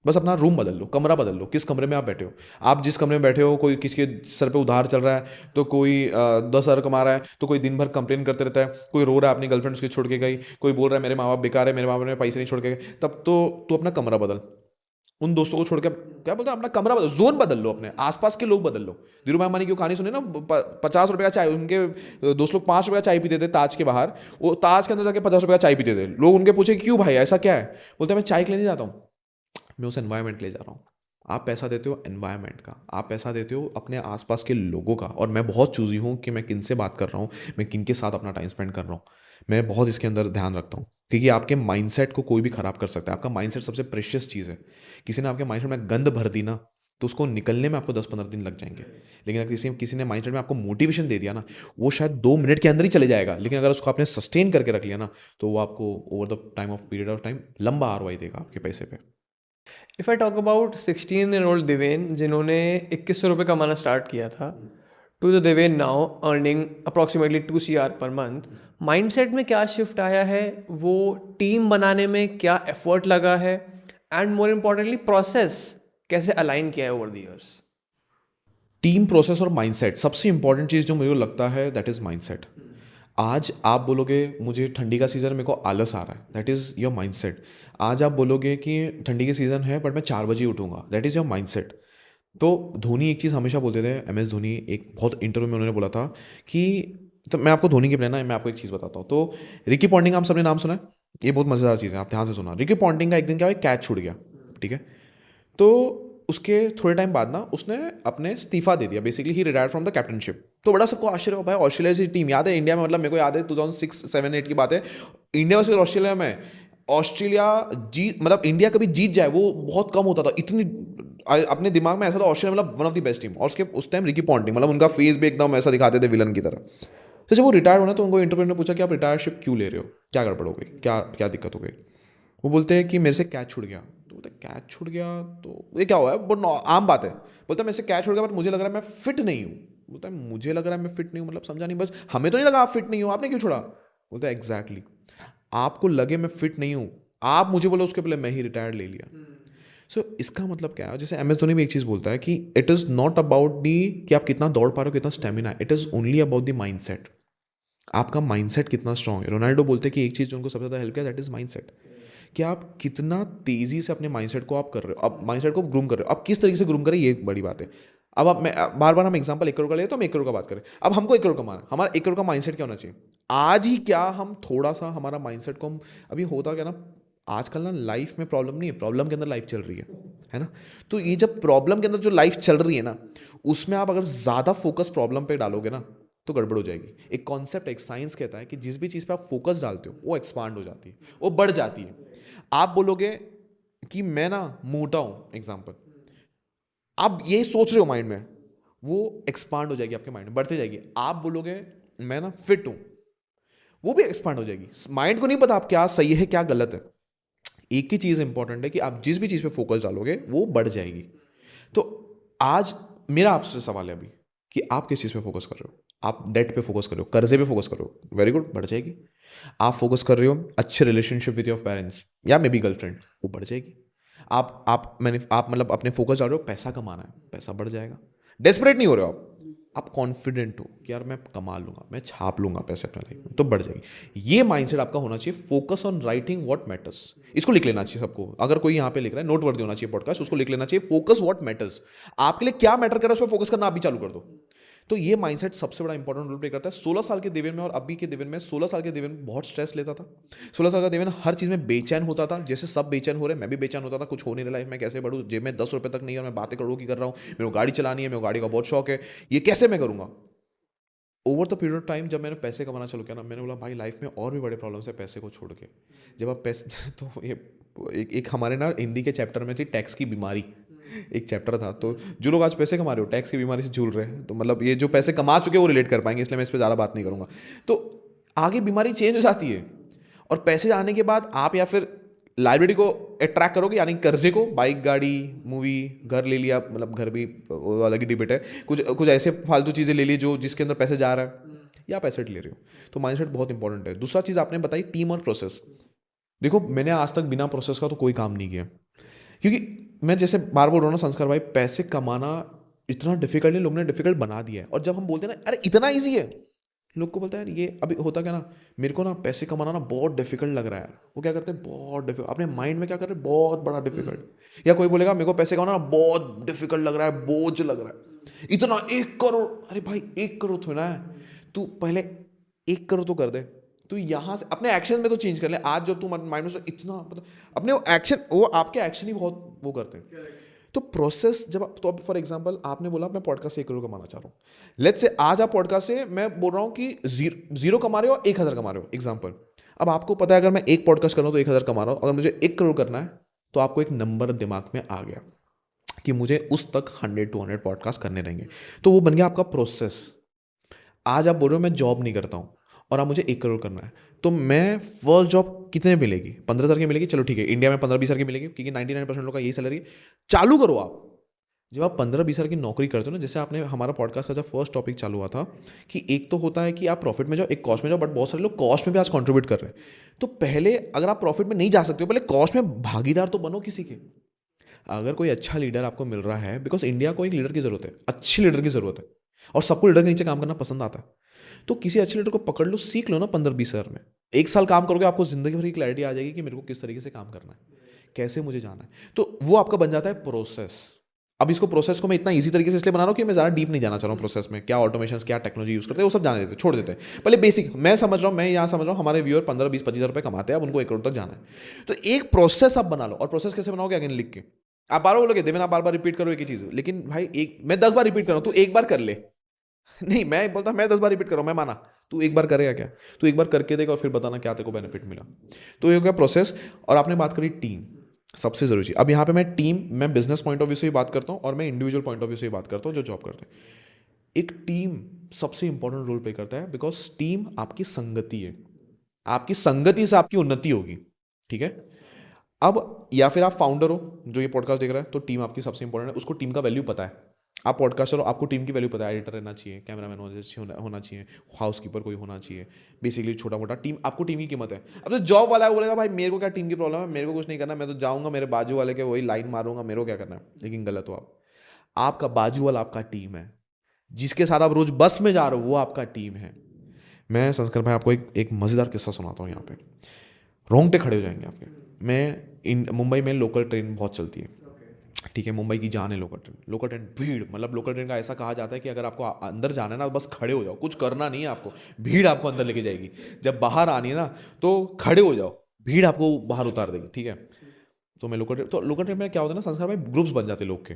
बस अपना रूम बदल लो, कमरा बदल लो, किस कमरे में आप बैठे हो। आप जिस कमरे में बैठे हो, कोई किसी के सर पे उधार चल रहा है, तो कोई 10 हज़ार कमा रहा है, तो कोई दिन भर कंप्लेन करते रहता है, कोई रो रहा है अपनी गर्लफ्रेंड उसकी छोड़ के गई, कोई बोल रहा है मेरे माँ बाप बेकार है, मेरे माँ बाप ने पैसे नहीं छोड़ के गए, तब तो तू अपना कमरा बदल। उन दोस्तों को छोड़ के क्या बोलते हैं, अपना कमरा बदल, जोन बदल लो, अपने आसपास के लोग बदल लो। धीरूभाई अंबानी की कहानी सुने ना, 50 रुपये का चाय, उनके दोस्त लोग 5 रुपये का चाय पीते थे ताज के बाहर, वो ताज के अंदर जाके 50 रुपये का चाय पीते थे। लोग उनके पूछे क्यों भाई ऐसा क्या है, बोलते मैं चाय के लिए नहीं जाता हूँ, मैं उस एनवायरनमेंट ले जा रहा हूँ। आप पैसा देते हो एनवायरनमेंट का, आप पैसा देते हो अपने आसपास के लोगों का। और मैं बहुत चूजी हूँ कि मैं किन से बात कर रहा हूँ, मैं किन के साथ अपना टाइम स्पेंड कर रहा हूँ। मैं बहुत इसके अंदर ध्यान रखता हूँ, क्योंकि आपके माइंडसेट को कोई भी खराब कर सकता है। आपका माइंडसेट सबसे प्रेशियस चीज़ है। किसी ने आपके माइंडसेट में गंद भर दी ना, तो उसको निकलने में आपको 10-15 दिन लग जाएंगे। लेकिन अगर किसी ने माइंडसेट में आपको मोटिवेशन दे दिया ना, वो शायद 2 मिनट के अंदर ही चले जाएगा। लेकिन अगर उसको आपने सस्टेन करके रख लिया ना, तो वो आपको over the period of time लंबा आरओआई देगा आपके पैसे पे। If I talk about 16-year-old Deven जिन्होंने 2100 रुपये कमाना स्टार्ट किया था, to the Deven now earning approximately 2 CR per month, mindset में क्या शिफ्ट आया है, वो टीम बनाने में क्या एफर्ट लगा है, एंड मोर इम्पॉर्टेंटली प्रोसेस कैसे अलाइन किया है over the years? Team, process और माइंडसेट, सबसे इंपॉर्टेंट चीज़ जो मुझे को लगता है दैट इज़ माइंडसेट। आज आप बोलोगे मुझे ठंडी का सीज़न, मेरे को आलस आ रहा है, दैट इज़ योर माइंडसेट। आज आप बोलोगे कि ठंडी के सीज़न है बट मैं 4 बजे उठूंगा, दैट इज़ योर माइंडसेट। तो धोनी एक चीज़ हमेशा बोलते थे, MS धोनी, एक बहुत इंटरव्यू में उन्होंने बोला था कि, तो मैं आपको धोनी के प्लान है, मैं आपको एक चीज़ बताता हूँ। तो रिकी पॉन्टिंग, आप सबने नाम सुना है, ये बहुत मज़ेदार चीज़ है, आप ध्यान से सुना। रिकी पॉन्टिंग का एक दिन क्या हुआ, कैच छूट गया, ठीक है। तो उसके थोड़े टाइम बाद ना उसने अपने इस्तीफा दे दिया, बेसिकली ही रिटायर्ड फ्रॉम द कैप्टनशिप। तो बड़ा सबको आश्चर्य हो, भाई ऑस्ट्रेलिया की टीम याद है इंडिया में, मतलब मेरे को याद है 2006-7-8 की बात है, इंडिया वर्सेस ऑस्ट्रेलिया में, ऑस्ट्रेलिया जीत, मतलब इंडिया कभी जीत जाए वो बहुत कम होता था। इतनी अपने दिमाग में ऐसा था ऑस्ट्रेलिया मतलब one of the best team. और उसके उस टाइम रिकी पॉन्टिंग, मतलब उनका फेस भी एकदम ऐसा दिखाते थे विलन की तरह। तो जब वो रिटायर होना, तो उनको इंटरव्यू ने पूछा कि आप रिटायरशिप क्यों ले रहे हो, क्या गड़बड़ हो गई, क्या क्या दिक्कत हो गई। वो बोलते हैं कि मेरे से कैच छूट गया। तो बोलते कैच छूट गया तो ये क्या हुआ है, बहुत आम बात है। बोलता है मेरे से कैच छूट गया बट मुझे लग रहा है मैं फिट नहीं हूँ। बोलता है मुझे लग रहा है मैं फिट नहीं हूँ, मतलब समझा नहीं, बस हमें तो नहीं लगा आप फिट नहीं हो, आपने क्यों छोड़ा। बोलता है एग्जैक्टली, आपको लगे मैं फिट नहीं हूँ, आप मुझे बोलो उसके पहले मैं ही रिटायर ले लिया। सो इसका मतलब क्या है, जैसे MS धोनी भी एक चीज़ बोलता है कि it is not about the कि आप कितना दौड़ पा रहे हो, कितना स्टेमिना है, it is only about the mindset. आपका माइंडसेट कितना स्ट्रांग है। रोनाल्डो बोलते हैं कि एक चीज़ जो उनको सबसे ज़्यादा हेल्प किया दैट इज़ माइंडसेट, कि आप कितना तेज़ी से अपने माइंडसेट को आप कर रहे हो, आप माइंडसेट को ग्रूम कर रहे हो। आप किस तरीके से ग्रूम करें, ये एक बड़ी बात है। अब आप, मैं बार बार हम एग्जांपल 1 करोड़ का ले तो हम 1 करोड़ का बात करें। अब हमको 1 करोड़ कमाना है, हमारा 1 करोड़ का माइंडसेट क्या होना चाहिए। आज ही क्या हम थोड़ा सा हमारा माइंडसेट को हम, अभी होता क्या ना, आजकल ना लाइफ में प्रॉब्लम नहीं है, प्रॉब्लम के अंदर लाइफ चल रही है ना। तो ये जब प्रॉब्लम के अंदर जो लाइफ चल रही है ना, उसमें आप अगर ज़्यादा फोकस प्रॉब्लम पे डालोगे ना, तो गड़बड़ हो जाएगी। एक कॉन्सेप्ट, एक साइंस कहता है कि जिस भी चीज़ पे आप फोकस डालते हो वो एक्सपांड हो जाती है, वो बढ़ जाती है। आप बोलोगे कि मैं ना मोटा हूँ, एग्जाम्पल, आप ये सोच रहे हो माइंड में, वो एक्सपांड हो जाएगी आपके माइंड में, बढ़ती जाएगी। आप बोलोगे मैं ना फिट हूँ, वो भी एक्सपांड हो जाएगी। माइंड को नहीं पता आप क्या सही है क्या गलत है। एक ही चीज़ इंपॉर्टेंट है कि आप जिस भी चीज़ पे फोकस डालोगे वो बढ़ जाएगी। तो आज मेरा आपसे सवाल है अभी कि आप किस चीज़ पे फोकस कर रहे हो। आप डेट पे फोकस कर रहे हो, कर्जे पे फोकस कर रहे हो, वेरी गुड, बढ़ जाएगी। आप फोकस कर रहे हो अच्छे रिलेशनशिप विद योर पेरेंट्स या मे बी गर्लफ्रेंड, वो बढ़ जाएगी। आप मतलब अपने फोकस डाल रहे हो पैसा कमाना है, पैसा बढ़ जाएगा। डेस्परेट नहीं हो रहे हो आप कॉन्फिडेंट हो कि यार मैं कमा लूंगा, मैं छाप लूंगा पैसे अपने लाइफ में, तो बढ़ जाएगी। ये माइंडसेट आपका होना चाहिए। Focus on writing what matters, इसको लिख लेना चाहिए सबको। अगर कोई यहाँ पे लिख रहा है, नोट वर्दी होना चाहिए पॉडकास्ट, उसको लिख लेना चाहिए। फोकस व्हाट मैटर्स, आपके लिए क्या मैटर कर रहा है उस पर फोकस करना आप भी चालू कर दो। तो ये माइंडसेट सबसे बड़ा इंपॉर्टेंट रोल प्ले करता है। 16 साल के देवेन में और अभी के देवेन में, 16 साल के देवेन में बहुत स्ट्रेस लेता था। 16 साल का देवेन हर चीज़ में बेचैन होता था, जैसे सब बेचैन हो रहे, मैं भी बेचैन होता था, कुछ हो नहीं रहा लाइफ में, कैसे बढ़ूँ, जेब में 10 रुपये तक नहीं है और मैं बातें करोड़ों की कर रहा हूँ, मेरे को गाड़ी चलानी है, मेरे को गाड़ी का बहुत शौक है, ये कैसे मैं करूँगा। Over the period of time जब मैंने पैसे कमाना चालू किया ना, मैंने बोला भाई लाइफ में और भी बड़े प्रॉब्लम्स है पैसे को छोड़ के। जब आप पैसे तो ये एक हमारे ना हिंदी के चैप्टर में थी टैक्स की बीमारी, एक चैप्टर था। तो जो लोग आज पैसे कमा रहे हो टैक्स की बीमारी से झूल रहे हैं, तो मतलब ये जो पैसे कमा चुके हैं वो रिलेट कर पाएंगे, इसलिए मैं इस पर ज़्यादा बात नहीं करूँगा। तो आगे बीमारी चेंज हो जाती है, और पैसे आने के बाद आप या फिर लाइबिलिटी को अट्रैक्ट करोगे, यानी कर्जे को, बाइक, गाड़ी, मूवी, घर ले लिया, मतलब घर भी वो अलग ही डिबेट है, कुछ ऐसे फालतू चीज़ें ले ली जो जिसके अंदर पैसे जा रहा है, या आप एसेट ले रहे हो। तो माइंडसेट बहुत इंपॉर्टेंट है। दूसरा चीज़ आपने बताई टीम और प्रोसेस। देखो मैंने आज तक बिना प्रोसेस का तो कोई काम नहीं किया, क्योंकि मैं जैसे बार बोल रहा हूँ ना संस्कार भाई, पैसे कमाना इतना डिफिकल्ट नहीं, लोगों ने डिफिकल्ट बना दिया है। और जब हम बोलते हैं ना अरे इतना ईजी है, लोग को बोलता है यार ये अभी होता क्या ना, मेरे को ना पैसे कमाना ना बहुत डिफिकल्ट लग रहा है यार, वो क्या करते हैं बहुत डिफिकल्ट, अपने माइंड में क्या कर रहे हैं बहुत बड़ा डिफिकल्ट। या कोई बोलेगा मेरे को पैसे कमाना ना बहुत डिफिकल्ट लग रहा है, बोझ लग रहा है, इतना 1 करोड़, अरे भाई 1 करोड़ थोड़ा है, तू पहले 1 करोड़ तो कर दे, तू यहाँ से अपने एक्शन में तो चेंज कर ले। आज जो तू माइंड में इतना मतलब अपने एक्शन, वो आपके एक्शन ही बहुत वो करते हैं। तो प्रोसेस जब तो अब फॉर एग्जांपल आपने बोला मैं पॉडकास्ट से 1 करोड़ कमाना चाह रहा हूँ, लेट्स से आज आप पॉडकास्ट से मैं बोल रहा हूँ कि जीरो कमा रहे हो और 1,000 कमा रहे हो, एग्जांपल। अब आपको पता है अगर मैं एक पॉडकास्ट कर रहा हूँ तो 1,000 कमा रहा हूँ, अगर मुझे 1 करोड़ करना है तो आपको एक नंबर दिमाग में आ गया कि मुझे उस तक 100-200 पॉडकास्ट करने रहेंगे, तो वो बन गया आपका प्रोसेस। आज आप बोल रहे हो मैं जॉब नहीं करता हूँ और आप मुझे 1 करोड़ करना है, तो मैं फर्स्ट जॉब कितने मिलेगी, 15,000 की मिलेगी, चलो ठीक है, इंडिया में 15-20,000 की मिलेगी क्योंकि 99% लोग का यही सैलरी है। चालू करो आप। जब आप 15-20,000 की नौकरी करते हो ना, जैसे आपने हमारा पॉडकास्ट का जब फर्स्ट टॉपिक चालू हुआ था कि एक तो होता है कि आप प्रॉफिट में जाओ, एक कॉस्ट में जाओ, बट बहुत सारे लोग कॉस्ट में भी आज कंट्रीब्यूट कर रहे हैं। तो पहले अगर आप प्रॉफिट में नहीं जा सकते हो, पहले कॉस्ट में भागीदार तो बनो किसी के। अगर कोई अच्छा लीडर आपको मिल रहा है, बिकॉज इंडिया को एक लीडर की जरूरत है, अच्छे लीडर की जरूरत है, और सबको लीडर के नीचे काम करना पसंद आता है, तो किसी अच्छे लीडर को पकड़ लो, सीख लो ना 15-20 हज़ार में। 1 साल काम करोगे आपको जिंदगी भर की क्लैरिटी आ जाएगी कि मेरे को किस तरीके से काम करना है, कैसे मुझे जाना है। तो वो आपका बन जाता है प्रोसेस। अब इसको प्रोसेस को मैं इतना इजी तरीके से इसलिए बना रहा हूँ कि मैं ज़्यादा डीप नहीं जाना चाह रहा हूँ प्रोसेस में, क्या ऑटोमेशन क्या टेक्नोलॉजी यूज़ करते हैं वो सब जाने देते, छोड़ देते हैं। पहले बेसिक मैं समझ रहा हूँ, मैं यहाँ समझ रहा हूँ हमारे व्यूअर 15-20-25 रुपये कमाते हैं, अब उनको 1 करोड़ तक जाना है। तो एक प्रोसेस आप बना लो, और प्रोसेस कैसे बनाओगे अगेन लिख के। आप बार बार बोलोगे देवेन आप बार बार रिपीट करो एक ही चीज़, लेकिन भाई मैं 10 बार रिपीट कर रहा हूँ, तू एक बार कर ले। नहीं मैं बोलता मैं 10 बार रिपीट कर रहा हूँ, मैं माना, तू एक बार करेगा क्या, तू एक बार करके देगा और फिर बताना क्या तेरे को बेनिफिट मिला। तो ये हो गया प्रोसेस। और आपने बात करी टीम, सबसे जरूरी चीज। अब यहाँ पे मैं बिजनेस पॉइंट ऑफ व्यू से ही बात करता हूँ और मैं इंडिविजुअल पॉइंट ऑफ व्यू से ही बात करता हूँ जो जॉब करते हैं। एक टीम सबसे इंपॉर्टेंट रोल प्ले करता है, बिकॉज टीम आपकी संगति है, आपकी संगति से आपकी उन्नति होगी, ठीक है। अब या फिर आप फाउंडर हो जो ये पॉडकास्ट देख रहा है, तो टीम आपकी सबसे इंपॉर्टेंट है, उसको टीम का वैल्यू पता है। आप पॉडकास्टर हो, आपको टीम की वैल्यू पता है, एडिटर रहना चाहिए, कैमरामैन होना चाहिए, हाउसकीपर कोई होना चाहिए, बेसिकली छोटा मोटा टीम, आपको टीम की कीमत है। अब तो जॉब वाला है बोलेगा भाई मेरे को क्या टीम की प्रॉब्लम है, मेरे को कुछ नहीं करना, मैं तो जाऊँगा मेरे बाजू वाले के वही लाइन मारूंगा, मेरे को क्या करना है। लेकिन गलत हो आप, आपका बाजू वाला आपका टीम है, जिसके साथ आप रोज बस में जा रहे हो वो आपका टीम है। मैं संस्कार भाई आपको एक मज़ेदार किस्सा सुनाता हूँ, यहाँ पे रोंगटे खड़े हो जाएंगे आपके। मुंबई में लोकल ट्रेन बहुत चलती है, ठीक है, मुंबई की जान है लोकल ट्रेन भीड़, मतलब लोकल ट्रेन का ऐसा कहा जाता है कि अगर आपको अंदर जाना है ना बस खड़े हो जाओ, कुछ करना नहीं है आपको, भीड़ आपको अंदर लेके जाएगी। जब बाहर आनी है ना तो खड़े हो जाओ, भीड़ आपको बाहर उतार देगी, ठीक है। तो लोकल ट्रेन में क्या होता है ना संस्कार भाई, ग्रुप्स बन जाते हैं लोग के,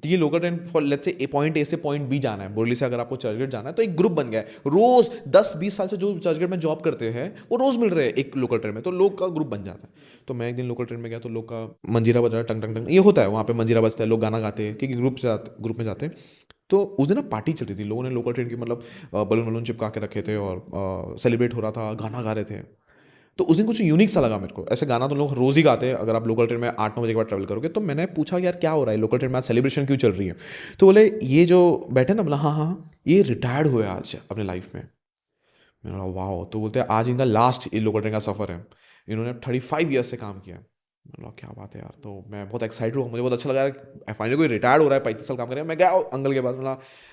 तो ये local train for let's say point A से पॉइंट बी जाना है, बोरली से अगर आपको चर्चगेट जाना है तो एक ग्रुप बन गया है, रोज 10-20 साल से जो चर्चगेट में जॉब करते हैं वो रोज मिल रहे हैं एक लोकल ट्रेन में, तो लोग का ग्रुप बन जाता है। तो मैं एक दिन लोकल ट्रेन में गया तो लोग का मंजीरा बज रहा है, टंग टंग टंग, ये होता है वहाँ पे, मंजीरा बजता है, लोग गाना गाते हैं क्योंकि ग्रुप में जाते हैं। तो उस दिन ना पार्टी चल रही थी, लोगों ने लोकल ट्रेन की मतलब बलून वलून चिपका के रखे थे और सेलिब्रेट हो रहा था, गाना गा रहे थे। तो उस दिन कुछ यूनिक सा लगा मेरे को, ऐसे गाना तो लोग रोज़ ही गाते हैं अगर आप लोकल ट्रेन में 8-9 बजे के बाद ट्रैवल करोगे। तो मैंने पूछा यार क्या हो रहा है लोकल ट्रेन में, आज सेलिब्रेशन क्यों चल रही है? तो बोले ये जो बैठे ना, बोला हाँ हाँ ये रिटायर्ड हुए आज अपने लाइफ में। मैंने बोला वाह। तो बोलते हैं आज इनका लास्ट ये लोकल ट्रेन का सफ़र है, इन्होंने 35 ईयर्स से काम किया है। मैंने बोला क्या बात है यार। तो मैं बहुत एक्साइटेड हुआ, मुझे बहुत अच्छा लगा यार, फाइनली कोई रिटायर्ड हो रहा है, 35 साल काम कर रहे हैं। मैं गया अंकल के पास, बोला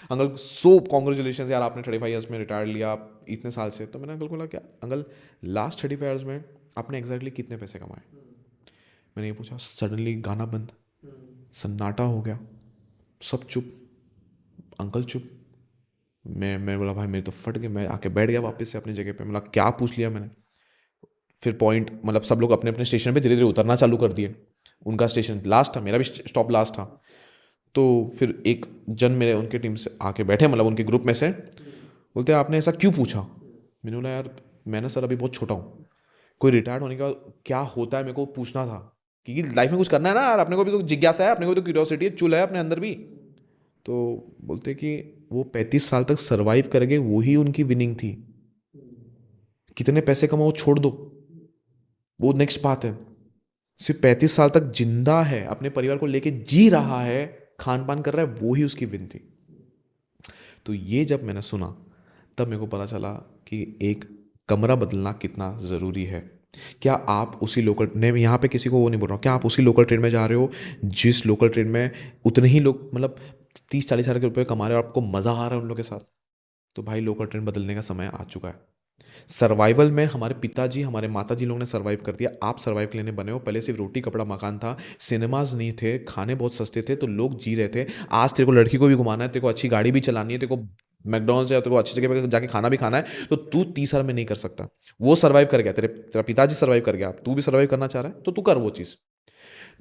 अंकल सो कॉन्ग्रेचुलेशन यार, आपने 35 ईयर्स में रिटायर्ड लिया आप इतने साल से। तो मैंने अंकल को बोला क्या अंकल लास्ट 35 ईयर्स में आपने एग्जैक्टली कितने पैसे कमाए? मैंने ये पूछा, सडनली गाना बंद, सन्नाटा हो गया, सब चुप, अंकल चुप। मैं बोला भाई मेरे तो फट गए, मैं आके बैठ गया वापस से अपनी जगह पे। मतलब क्या पूछ लिया मैंने? फिर पॉइंट मतलब सब लोग अपने अपने स्टेशन पे धीरे धीरे उतरना चालू कर दिए, उनका स्टेशन लास्ट था, मेरा भी स्टॉप लास्ट था। तो फिर एक जन मेरे उनके टीम से आके बैठे, मतलब उनके ग्रुप में से, बोलते आपने ऐसा क्यों पूछा? मैंने बोला यार मैं ना सर अभी बहुत छोटा हूँ, कोई रिटायर्ड होने के बाद क्या होता है मेरे को पूछना था, क्योंकि लाइफ में कुछ करना है ना यार, अपने को भी तो जिज्ञासा है, अपने को भी तो क्यूरियोसिटी है, चुल है अपने अंदर भी। तो बोलते कि वो 35 साल तक सरवाइव कर गए, वही उनकी विनिंग थी। कितने पैसे कमाओ छोड़ दो, वो नेक्स्ट बात है, सिर्फ 35 साल तक जिंदा है, अपने परिवार को लेके जी रहा है, खान पान कर रहा है, वो ही उसकी विन थी। तो ये जब मैंने सुना तब मेरे को पता चला कि एक कमरा बदलना कितना ज़रूरी है। क्या आप उसी लोकल, मैं यहाँ पे किसी को वो नहीं बोल रहा हूँ, क्या आप उसी लोकल ट्रेन में जा रहे हो जिस लोकल ट्रेन में उतने ही लोग मतलब 30-40 हज़ार के रुपये कमा रहे हो और आपको मज़ा आ रहा है उन लोगों के साथ? तो भाई लोकल ट्रेन बदलने का समय आ चुका है। सर्वाइवल में हमारे पिताजी हमारे माताजी लोगों ने सर्वाइव कर दिया, आप सर्वाइव के लिए बने हो। पहले सिर्फ रोटी कपड़ा मकान था, सिनेमाज नहीं थे, खाने बहुत सस्ते थे, तो लोग जी रहे थे। आज तेरे को लड़की को भी घुमाना है, तेरे को अच्छी गाड़ी भी चलानी है, तेरे को मैकडॉनल्ड्स या तेरे को अच्छी जगह पर जाके खाना भी खाना है, तो तू 30 साल में नहीं कर सकता। वो सर्वाइव कर गया, तेरा पिताजी सर्वाइव कर गया, तू भी सर्वाइव करना चाह रहा है तो तू कर वो चीज़।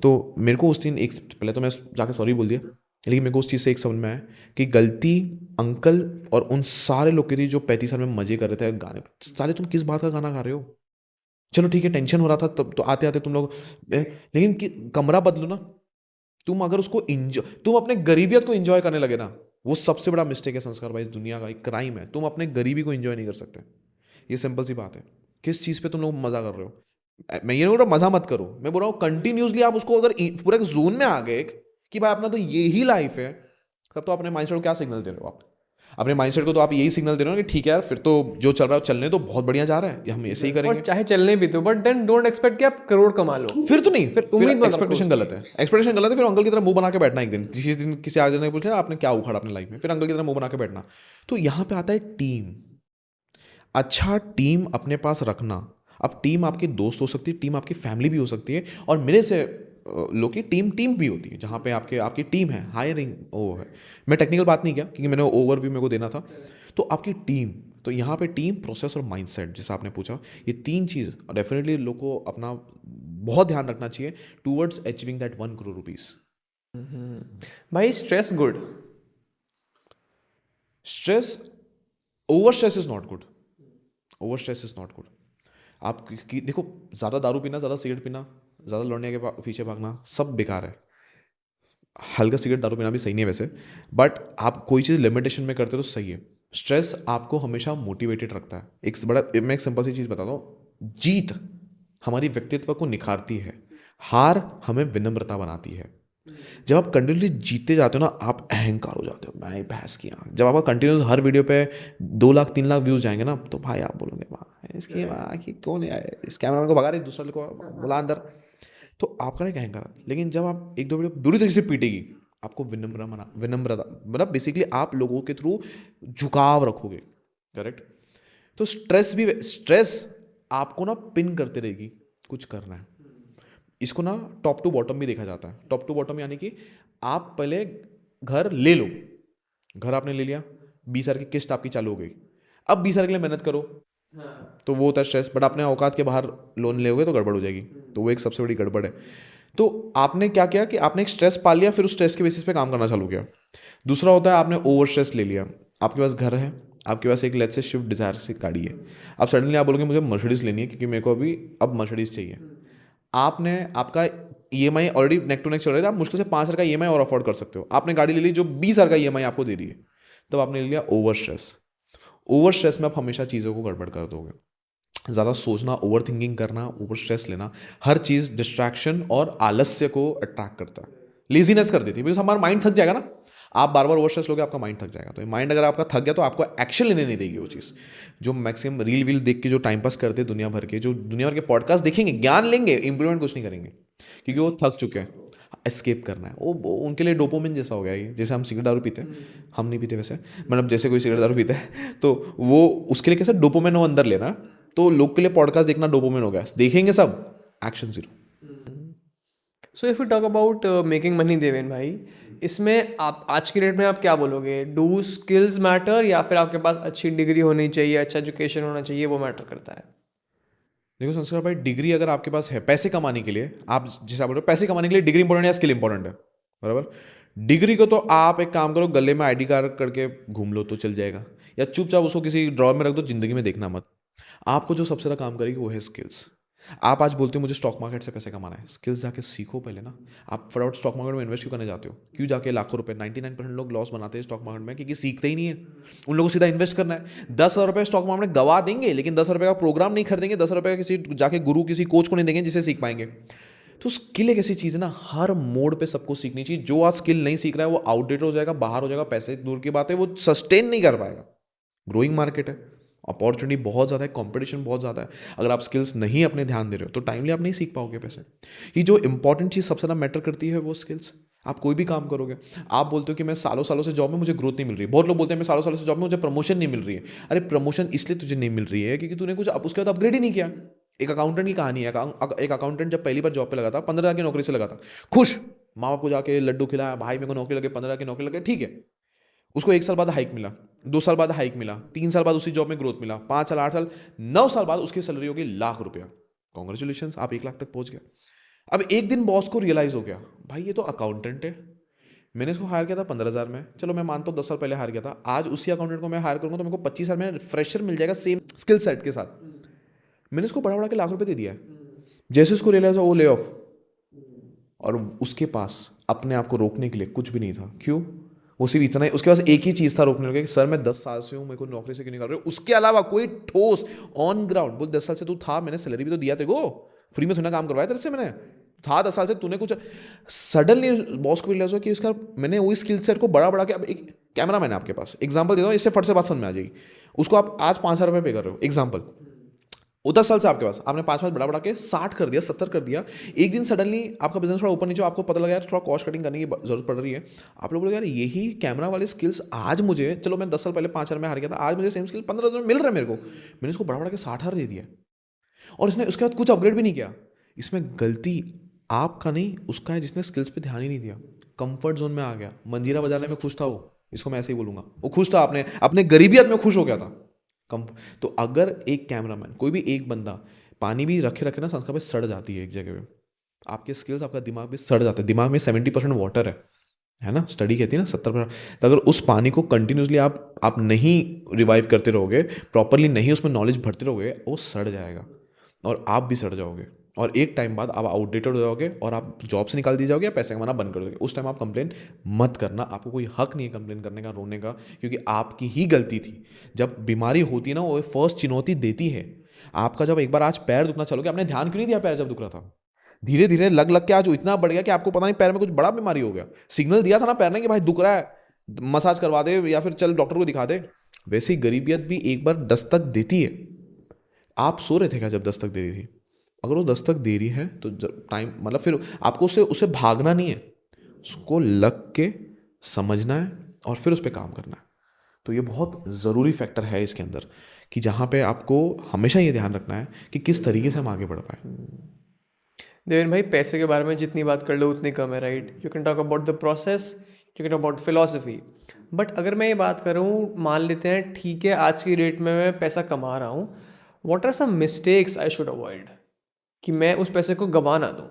तो मेरे को उस दिन एक, पहले तो मैं जाके सॉरी बोल दिया, लेकिन मेरे को उस चीज़ से एक समझ में आया कि गलती अंकल और उन सारे लोग की थी जो 35 साल में मजे कर रहे थे गाने। साले तुम किस बात का गाना गा रहे हो? चलो ठीक है टेंशन हो रहा था तब तो आते आते तुम लोग लेकिन कमरा बदलो ना। तुम अगर उसको इंजॉय, तुम अपने गरीबियत को इंजॉय करने लगे ना, वो सबसे बड़ा मिस्टेक है संस्कार भाई, इस दुनिया का एक क्राइम है। तुम अपने गरीबी को इंजॉय नहीं कर सकते, ये सिंपल सी बात है। किस चीज़ पे तुम लोग मजा कर रहे हो? मैं ये नहीं बोल रहा मजा मत करो, मैं बोल रहा हूँ कंटिन्यूसली आप उसको अगर पूरा जोन में आ गए कि भाई अपना तो ये ही लाइफ है, तब तो अपने माइंडसेट को क्या सिग्नल दे रहे हो आप? अपने माइंडसेट को तो आप यही सिग्नल दे रहे हो कि ठीक है यार फिर तो जो चल रहा है चलने तो बहुत बढ़िया जा रहा है, हम ऐसे ही और करेंगे। चाहे चलने भी तो, बट देन डोंट एक्सपेक्ट कि आप करोड़ कमा लो। फिर तो नहीं, फिर उम्मीद मत रखो एक्सपेक्टेशन गलत है, एक्सपेक्टेशन गलत है। फिर अंकल की तरह मुंह बना के बैठना, एक दिन किसी दिन किसी आगे ने पूछ लिया आपने क्या उखाड़ा अपने लाइफ में, फिर अंकल की तरह मुंह बना के बैठना। तो यहाँ पे आता है टीम। अच्छा टीम अपने पास रखना। अब टीम आपकी दोस्त हो सकती है, टीम आपकी फैमिली भी हो सकती है, और मेरे से लोग की टीम भी होती है जहाँ पे आपकी टीम है, हायरिंग वो है। मैं टेक्निकल बात नहीं किया क्योंकि मैंने ओवरव्यू मेरे को देना था। तो आपकी टीम, तो यहाँ पे टीम, प्रोसेस और माइंडसेट जैसा आपने पूछा, ये 3 चीज़ डेफिनेटली लोग को अपना बहुत ध्यान रखना चाहिए towards achieving that 1 crore rupees. भाई stress good? Stress, over stress is not good, over stress is not good. आप देखो ज़्यादा दारू पीना, ज़्यादा सिगरेट पीना, ज़्यादा लड़ने के पीछे भागना सब बेकार है। हल्का सिगरेट दारू पीना भी सही नहीं है वैसे, बट आप कोई चीज़ लिमिटेशन में करते हो तो सही है। स्ट्रेस आपको हमेशा मोटिवेटेड रखता है। मैं एक सिंपल सी चीज़ बताता हूँ, जीत हमारी व्यक्तित्व को निखारती है, हार हमें विनम्रता बनाती है। जब आप कंटिन्यूसली जीतते जाते हो ना, आप अहंकार हो जाते हो, मैं भैंस की आँख। जब आपका कंटिन्यूस हर वीडियो पे 2 लाख 3 लाख व्यूज़ जाएंगे ना, तो भाई आप बोलोगे वाह इसकी वाह कि कौन है, इस कैमरा को भगा रहे, दूसरा को बुला अंदर, तो आपका एक अहंकार। लेकिन जब आप 1-2 वीडियो बुरी तरीके से पीटेगी, आपको विनम्रता मतलब बेसिकली आप लोगों के थ्रू झुकाव रखोगे, करेक्ट? तो स्ट्रेस आपको ना पिन करते रहेगी, कुछ करना है। इसको ना टॉप टू बॉटम भी देखा जाता है। टॉप टू बॉटम यानी कि आप पहले घर ले लो, घर आपने ले लिया, 20 हज़ार की किस्त आपकी चालू हो गई, अब 20 हज़ार के लिए मेहनत करो, तो वो होता है स्ट्रेस। बट अपने औकात के बाहर लोन लोगे तो गड़बड़ हो जाएगी, तो वो एक सबसे बड़ी गड़बड़ है। तो आपने क्या किया कि आपने एक स्ट्रेस पाल लिया, फिर उस स्ट्रेस के बेसिस पे काम करना चालू किया। दूसरा होता है आपने ओवर स्ट्रेस ले लिया। आपके पास घर है, आपके पास एक लेट्स से स्विफ्ट डिज़ायर से गाड़ी है, अब सडनली आप बोलोगे मुझे मर्सिडीज़ लेनी है क्योंकि मेरे को अभी अब मर्सिडीज़ चाहिए। आपने आपका EMI already neck to neck चल रहा था, आप मुश्किल से 5,000 का ईएमआई और अफोर्ड कर सकते हो, आपने गाड़ी ले ली जो 20,000 का ईएमआई आपको दे रही है, तब आपने ले लिया ओवर स्ट्रेस। ओवर स्ट्रेस में आप हमेशा चीज़ों को गड़बड़ कर दोगे। ज़्यादा सोचना, ओवर थिंकिंग करना, ओवर स्ट्रेस लेना, हर चीज़ डिस्ट्रैक्शन और आलस्य को अट्रैक्ट करता है, लेजीनेस कर देती है, बिकॉज हमारा माइंड थक जाएगा ना। आप बार बार ओवर स्ट्रेस लोगे, आपका माइंड थक जाएगा। तो माइंड अगर आपका थक गया तो आपको एक्शन लेने नहीं देगी वो चीज़। जो मैक्सिमम रील वील देख के जो टाइम पास करते हैं दुनिया भर के, जो दुनिया भर के पॉडकास्ट देखेंगे, ज्ञान लेंगे, इंप्लीमेंट कुछ नहीं करेंगे क्योंकि वो थक चुके हैं। एस्केप करना है वो उनके लिए डोपामिन जैसा हो गया ये। जैसे हम सिगरेट दारू पीते हैं, हम नहीं पीते वैसे, मतलब जैसे कोई सिगरेट दारू पीता है तो वो उसके लिए कैसे डोपामिन वो अंदर लेना, तो लोग के लिए पॉडकास्ट देखना डोपामिन हो गया, देखेंगे सब, action zero. So if you talk about making money Deven भाई, इसमें आप आज की डेट में आप क्या बोलोगे? डू स्किल्स मैटर या फिर आपके पास अच्छी डिग्री होनी चाहिए, अच्छा एजुकेशन होना चाहिए, वो मैटर करता है? देखो संस्कार भाई, डिग्री अगर आपके पास है पैसे कमाने के लिए, आप जैसे आप बोल रहे हो पैसे कमाने के लिए डिग्री इंपॉर्टेंट है या स्किल इंपॉर्टेंट है, बराबर। डिग्री को तो आप एक काम करो, गले में आईडी कार्ड करके घूम लो तो चल जाएगा, या चुपचाप उसको किसी ड्रॉर में रख दो, जिंदगी में देखना मत। आपको जो सबसे ज़्यादा काम करेगी वो है स्किल्स। आप आज बोलते हो मुझे स्टॉक मार्केट से पैसे कमाना है, स्किल्स जाके सीखो पहले ना। आप फटाफट स्टॉक मार्केट में इन्वेस्ट क्यों करने जाते हो? क्यों जाके लाखों रुपए, 99% लोग लॉस बनाते हैं स्टॉक मार्केट में क्योंकि सीखते ही नहीं है। उन लोगों को सीधा इन्वेस्ट करना है। 10,000 रुपये स्टॉक मार्केट में गवा देंगे, लेकिन 10,000 रुपये का प्रोग्राम नहीं खरीदेंगे, 10,000 रुपये का किसी जाके गुरु, किसी कोच को नहीं देंगे जिससे सीख पाएंगे। तो स्किल एक ऐसी चीज़ है ना, हर मोड पे सबको सीखनी चाहिए। जो आज स्किल नहीं सीख रहा है वो आउटडेट हो जाएगा, बाहर हो जाएगा, पैसे दूर की बात है, वो सस्टेन नहीं कर पाएगा। ग्रोइंग मार्केट है, अपॉर्चुनिटी बहुत ज़्यादा है, कंपटीशन बहुत ज़्यादा है। अगर आप स्किल्स नहीं अपने ध्यान दे रहे हो तो टाइमली आप नहीं सीख पाओगे पैसे। ये जो इंपॉर्टेंट चीज़ सबसे ज़्यादा मैटर करती है वो स्किल्स। आप कोई भी काम करोगे, आप बोलते हो कि मैं सालों सालों से जॉब में मुझे ग्रोथ नहीं मिल रही है। बहुत लोग बोलते हैं मैं सालों सालों से जॉब में मुझे प्रमोशन नहीं मिल रही है। अरे प्रमोशन इसलिए तुझे नहीं मिल रही है क्योंकि तूने कुछ उसके बाद अपग्रेड ही नहीं किया। एक अकाउंटेंट की कहानी है। एक अकाउंटेंट जब पहली बार जॉब पे लगा था, 15,000 की नौकरी से लगा था, खुश, माँ बाप को जाके लड्डू खिलाया, भाई मेरे को नौकरी लगे, 15,000 की नौकरी लगे, ठीक है। उसको 1 साल बाद हाइक मिला, 2 साल बाद हाइक मिला, 3 साल बाद उसी जॉब में ग्रोथ मिला, 5 साल, 8 साल, 9 साल बाद उसकी सैलरी होगी ₹1,00,000। कॉन्ग्रेचुलेशन, आप 1 लाख तक पहुंच गए। अब एक दिन बॉस को रियलाइज हो गया, भाई ये तो अकाउंटेंट है, मैंने इसको हायर किया था 15,000 में, चलो मैं मानता हूँ 10 साल पहले हायर किया था, आज उसी अकाउंटेंट को मैं हायर करूंगा तो मेरे को 25,000 में फ्रेशर मिल जाएगा सेम स्किल सेट के साथ। मैंने इसको बढ़ा बढ़ा के ₹1,00,000 दे दिया है। जैसे उसको रियलाइज हो वो ले ऑफ, और उसके पास अपने आप को रोकने के लिए कुछ भी नहीं था। क्यों? वो सिर्फ इतना ही, उसके पास एक ही चीज़ था रोकने लगे कि सर मैं 10 साल से हूँ, मेरे को नौकरी से क्यों निकाल रहे हो? उसके अलावा कोई ठोस ऑन ग्राउंड बोल, 10 साल से तू था, मैंने सैलरी भी तो दिया तेरे को, फ्री में थोड़ा काम करवाया तेरे से, मैंने था 10 साल से, तूने कुछ। सडनली बॉस को रियलाइज हुआ कि इसका मैंने वही स्किल सेट को बड़ा बड़ा के, अब एक कैमरा मैन है आपके पास, एग्जाम्पल देता हूँ, इससे फट से बात समझ में आ जाएगी। उसको आप आज 5,000 रुपये पे कर रहे हो, एग्जाम्पल, वो 10 साल से आपके पास, आपने 5 बढ़ा बढ़ा के 60 कर दिया, 70 कर दिया। एक दिन सडनली आपका बिजनेस थोड़ा ऊपर नीचे, आपको पता लगा यार थोड़ा कॉस्ट कटिंग करने की जरूरत पड़ रही है। आप लोग बोले यार यही कैमरा वाले स्किल्स आज मुझे, चलो मैं 10 साल पहले 5,000 में हार गया था, आज मुझे सेम स्किल 15,000 में मिल रहा है मेरे को, मैंने इसको बढ़ा बढ़ा के 60,000 दे दिया और इसने उसके बाद कुछ अपग्रेड भी नहीं किया। इसमें गलती आपका नहीं उसका है जिसने स्किल्स पे ध्यान ही नहीं दिया, कंफर्ट जोन में आ गया, मंजीरा बजाने में खुश था वो, इसको मैं ऐसे ही बोलूंगा, वो खुश था, आपने अपने गरीबियत में खुश हो गया था कम। तो अगर एक कैमरामैन, कोई भी एक बंदा, पानी भी रखे रखे ना संस्कार पे सड़ जाती है एक जगह पे, आपके स्किल्स, आपका दिमाग भी सड़ जाता है। दिमाग में 70% वाटर है ना, स्टडी कहती है ना 70%। तो अगर उस पानी को कंटिन्यूसली आप नहीं रिवाइव करते रहोगे, प्रॉपरली नहीं उसमें नॉलेज भरते रहोगे, वो सड़ जाएगा और आप भी सड़ जाओगे और एक टाइम बाद आप आउटडेटेड हो जाओगे और आप जॉब से निकाल दिए जाओगे या पैसे कमाना बंद कर दोगे। उस टाइम आप कंप्लेन मत करना, आपको कोई हक नहीं है कंप्लेन करने का, रोने का, क्योंकि आपकी ही गलती थी। जब बीमारी होती है ना, वो फर्स्ट चुनौती देती है। आपका जब एक बार आज पैर दुखना चालू गया, आपने ध्यान क्यों नहीं दिया पैर जब दुख रहा था? धीरे धीरे लग लग के आज इतना बढ़ गया कि आपको पता नहीं पैर में कुछ बड़ा बीमारी हो गया। सिग्नल दिया था ना पैर ने कि भाई दुख रहा है, मसाज करवा दे या फिर चल डॉक्टर को दिखा दे। वैसे ही गरीबियत भी एक बार दस्तक देती है। आप सो रहे थे क्या जब दस्तक दे रही थी? अगर वो दस्तक दे रही है तो टाइम, मतलब फिर आपको उससे भागना नहीं है, उसको लग के समझना है और फिर उस पर काम करना है। तो ये बहुत ज़रूरी फैक्टर है इसके अंदर कि जहाँ पे आपको हमेशा ये ध्यान रखना है कि किस तरीके से हम आगे बढ़ पाए। देवेन भाई, पैसे के बारे में जितनी बात कर लो उतनी कम है, right? You can talk about the process, you can about philosophy, but अगर मैं ये बात करूँ, मान लेते हैं ठीक है आज की डेट में मैं पैसा कमा रहा हूँ, what are some mistakes I should avoid कि मैं उस पैसे को गंवा ना दूँ?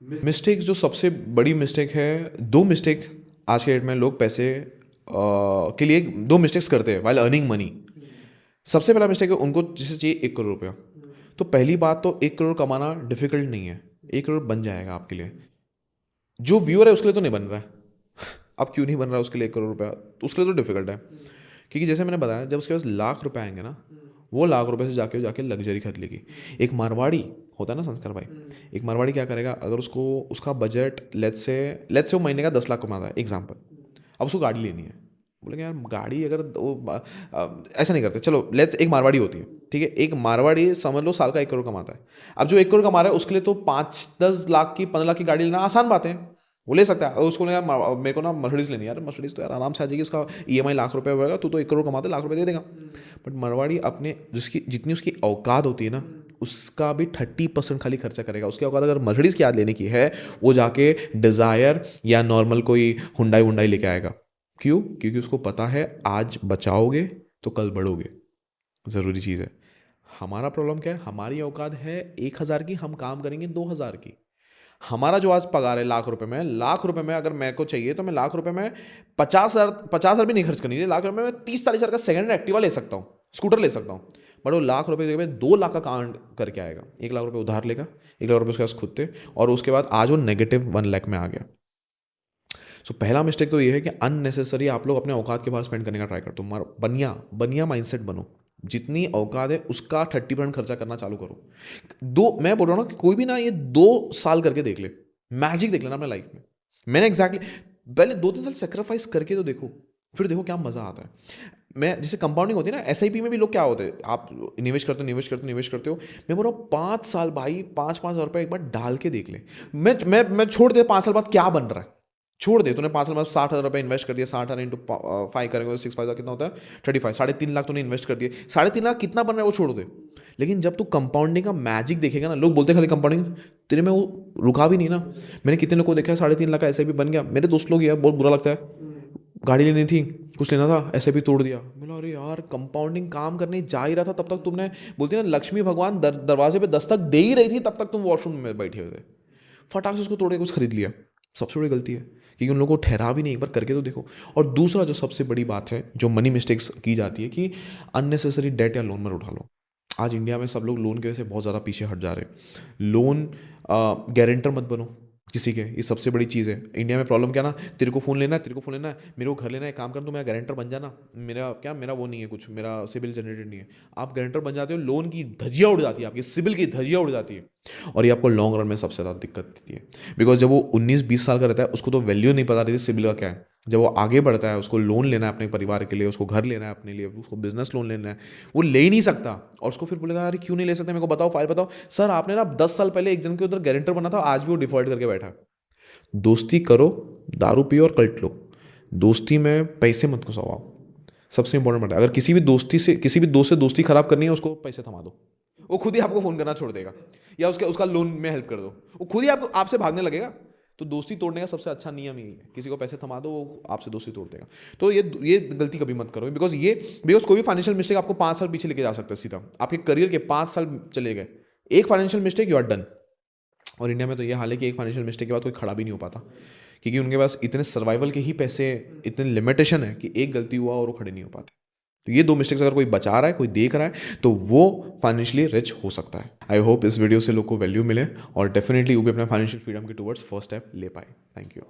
मिस्टेक जो सबसे बड़ी मिस्टेक है, दो मिस्टेक आज के डेट में लोग पैसे के लिए दो मिस्टेक्स करते हैं वाइल अर्निंग मनी। सबसे पहला मिस्टेक है उनको जिसे चाहिए 1 करोड़ रुपया। तो पहली बात तो 1 करोड़ कमाना डिफिकल्ट नहीं है, 1 करोड़ बन जाएगा आपके लिए। जो व्यूअर है उसके लिए तो नहीं बन रहा है अब क्यों नहीं बन रहा है उसके लिए 1 करोड़ रुपया, तो उसके लिए तो डिफिकल्ट है। क्योंकि जैसे मैंने बताया जब उसके पास लाख रुपए आएंगे ना, वो लाख रुपए से जाके जाके लग्जरी खरीद लेगी। एक मारवाड़ी होता है ना संस्कार भाई, एक मारवाड़ी क्या करेगा, अगर उसको उसका बजट लेट्स से वो महीने का 10 लाख कमाता है एग्जाम्पल, अब उसको गाड़ी लेनी है, बोलेंगे यार गाड़ी अगर ऐसा नहीं करते, चलो लेट्स एक मारवाड़ी होती है, ठीक है, एक मारवाड़ी समझ लो साल का 1 करोड़ कमाता है। अब जो 1 करोड़ कमा रहा है उसके लिए तो 5-10 लाख की 15 लाख की गाड़ी लेना आसान बात है, वो ले सकता है। उसको यार मेरे को ना मर्सिडीज लेनी है, यार मर्सिडीज तो यार आराम से आ जाएगी, उसका ईएमआई लाख रुपए होगा, तू तो 1 करोड़ कमाते लाख रुपए दे देगा। बट मारवाड़ी अपने जिसकी जितनी उसकी औकात होती है ना, उसका भी 30% खाली खर्चा करेगा। उसकी औकात अगर मर्सिडीज की याद लेने की है, वो जाके डिज़ायर या नॉर्मल कोई हुंडई वुंडई लेके आएगा। क्यों? क्योंकि उसको पता है आज बचाओगे तो कल बढ़ोगे, ज़रूरी चीज़ है। हमारा प्रॉब्लम क्या है, हमारी औकात है 1,000 की, हम काम करेंगे 2,000 की। हमारा जो आज पगार है लाख रुपए में अगर मेरे को चाहिए तो मैं लाख रुपए में 50,000 भी नहीं खर्च करनी चाहिए, लाख रुपए में 30-40 हज़ार का सेकंड एक्टिवा ले सकता हूँ, स्कूटर ले सकता हूँ। बट वो लाख रुपए की जगह 2 लाख का कांड करके आएगा, 1 लाख रुपए उधार लेगा, 1 लाख रुपए उसके पास खुद थे, और उसके बाद आज वो -1 लाख में आ गया। सो पहला मिस्टेक तो ये है कि अननेसेसरी आप लोग अपने औकात के बाहर स्पेंड करने का ट्राई करते हो। बनिया माइंडसेट बनो, जितनी औकात है उसका 30% खर्चा करना चालू करो। मैं बोल रहा हूँ ना कि कोई भी ना ये 2 साल करके देख ले, मैजिक देख लेना अपने लाइफ में। मैंने एग्जैक्टली पहले 2-3 साल सेक्रीफाइस करके तो देखो, फिर देखो क्या मज़ा आता है। मैं जैसे कंपाउंडिंग होती है ना, एसआईपी में भी लोग क्या होते हैं, आप निवेश करते हो। मैं बोल रहा हूँ 5 साल भाई 5-5 हज़ार रुपये एक बार डाल के देख ले। मैं छोड़ दे 5 साल बाद क्या बन रहा है, छोड़ दे। तूने 5 साल में 60,000 रुपये इन्वेस्ट कर दिया, 60,000 इंटू 5 करेंगे तो 6,500 कितना होता है 35, 3.5 लाख तूने इन्वेस्ट कर दिए। 3.5 लाख कितना बन रहा है वो छोड़ दे। लेकिन जब तू कंपाउंडिंग का मैजिक देखेगा ना, लोग बोलते हैं खाली कंपाउंडिंग, तेरे में वो रुका भी नहीं ना। मैंने कितने लोग को देखा है 3.5 लाख का ऐसे भी बन गया, मेरे दोस्त लोग यार बहुत बुरा लगता है। गाड़ी लेनी थी, कुछ लेना था, ऐसे भी तोड़ दिया। बोला अरे यार कंपाउंडिंग काम करने जा ही रहा था, तब तक तुमने बोलती ना लक्ष्मी भगवान दरवाजे पे दस्तक दे ही रही थी, तब तक तुम वॉशरूम में बैठे हुए थे, फटाक से उसको तोड़ के कुछ खरीद लिया। सबसे बड़ी गलती है, क्योंकि उन लोगों को ठहरा भी नहीं, एक बार करके तो देखो। और दूसरा जो सबसे बड़ी बात है, जो मनी मिस्टेक्स की जाती है, कि अननेसेसरी डेट या लोन मत उठा लो। आज इंडिया में सब लोग लोन की वजह से बहुत ज़्यादा पीछे हट जा रहे हैं। लोन गारंटर मत बनो किसी के, ये सबसे बड़ी चीज़ है। इंडिया में प्रॉब्लम क्या ना, तेरे को फ़ोन लेना है, मेरे को घर लेना है, काम कर, तो मेरा गारंटर बन जाना, मेरा वो नहीं है कुछ, मेरा सिबिल जनरेटेड नहीं है। आप गारंटर बन जाते हो, लोन की धज्जियाँ उड़ जाती है, आपकी सिबिल की धज्जियाँ उड़ जाती है, और ये आपको लॉन्ग रन में सबसे ज़्यादा दिक्कत देती है। बिकॉज जब वो 19-20 साल का रहता है, उसको तो वैल्यू नहीं पता रहती सिबिल का क्या है। जब वो आगे बढ़ता है, उसको लोन लेना है अपने परिवार के लिए, उसको घर लेना है अपने लिए, उसको बिजनेस लोन लेना है, वो ले ही नहीं सकता। और उसको फिर बोलेगा अरे क्यों नहीं ले सकते, मेरे को बताओ, फाइल बताओ। सर आपने ना 10 साल पहले एक जन के उधर गारंटर बना था, आज भी वो डिफॉल्ट करके बैठा है। दोस्ती करो, दारू पियो और कल्ट लो, दोस्ती में पैसे मत घुसाओ। सबसे इंपॉर्टेंट बात है, अगर किसी भी दोस्त से दोस्ती खराब करनी है, उसको पैसे थमा दो, वो खुद ही आपको फ़ोन करना छोड़ देगा, या उसका लोन में हेल्प कर दो, वो खुद ही आपसे भागने लगेगा। तो दोस्ती तोड़ने का सबसे अच्छा नियम यही है, किसी को पैसे थमा दो, वो आपसे दोस्ती तोड़ देगा। तो ये गलती कभी मत करो, बिकॉज कोई भी फाइनेंशियल मिस्टेक आपको 5 साल पीछे लेके जा सकता है सीधा। आपके करियर के 5 साल चले गए, एक financial mistake, you are done. और इंडिया में तो ये हाल है कि एक फाइनेंशियल मिस्टेक के बाद कोई खड़ा भी नहीं हो पाता, क्योंकि उनके पास इतने सर्वाइवल के ही पैसे, इतने लिमिटेशन है कि एक गलती हुआ और वो खड़े नहीं हो पाते। तो ये 2 मिस्टेक्स अगर कोई बचा रहा है, कोई देख रहा है, तो वो फाइनेंशियली रिच हो सकता है। आई होप इस वीडियो से लोग को वैल्यू मिले, और डेफिनेटली वो भी अपना फाइनेंशियल फ्रीडम के टुवर्ड्स फर्स्ट स्टेप ले पाए। Thank you.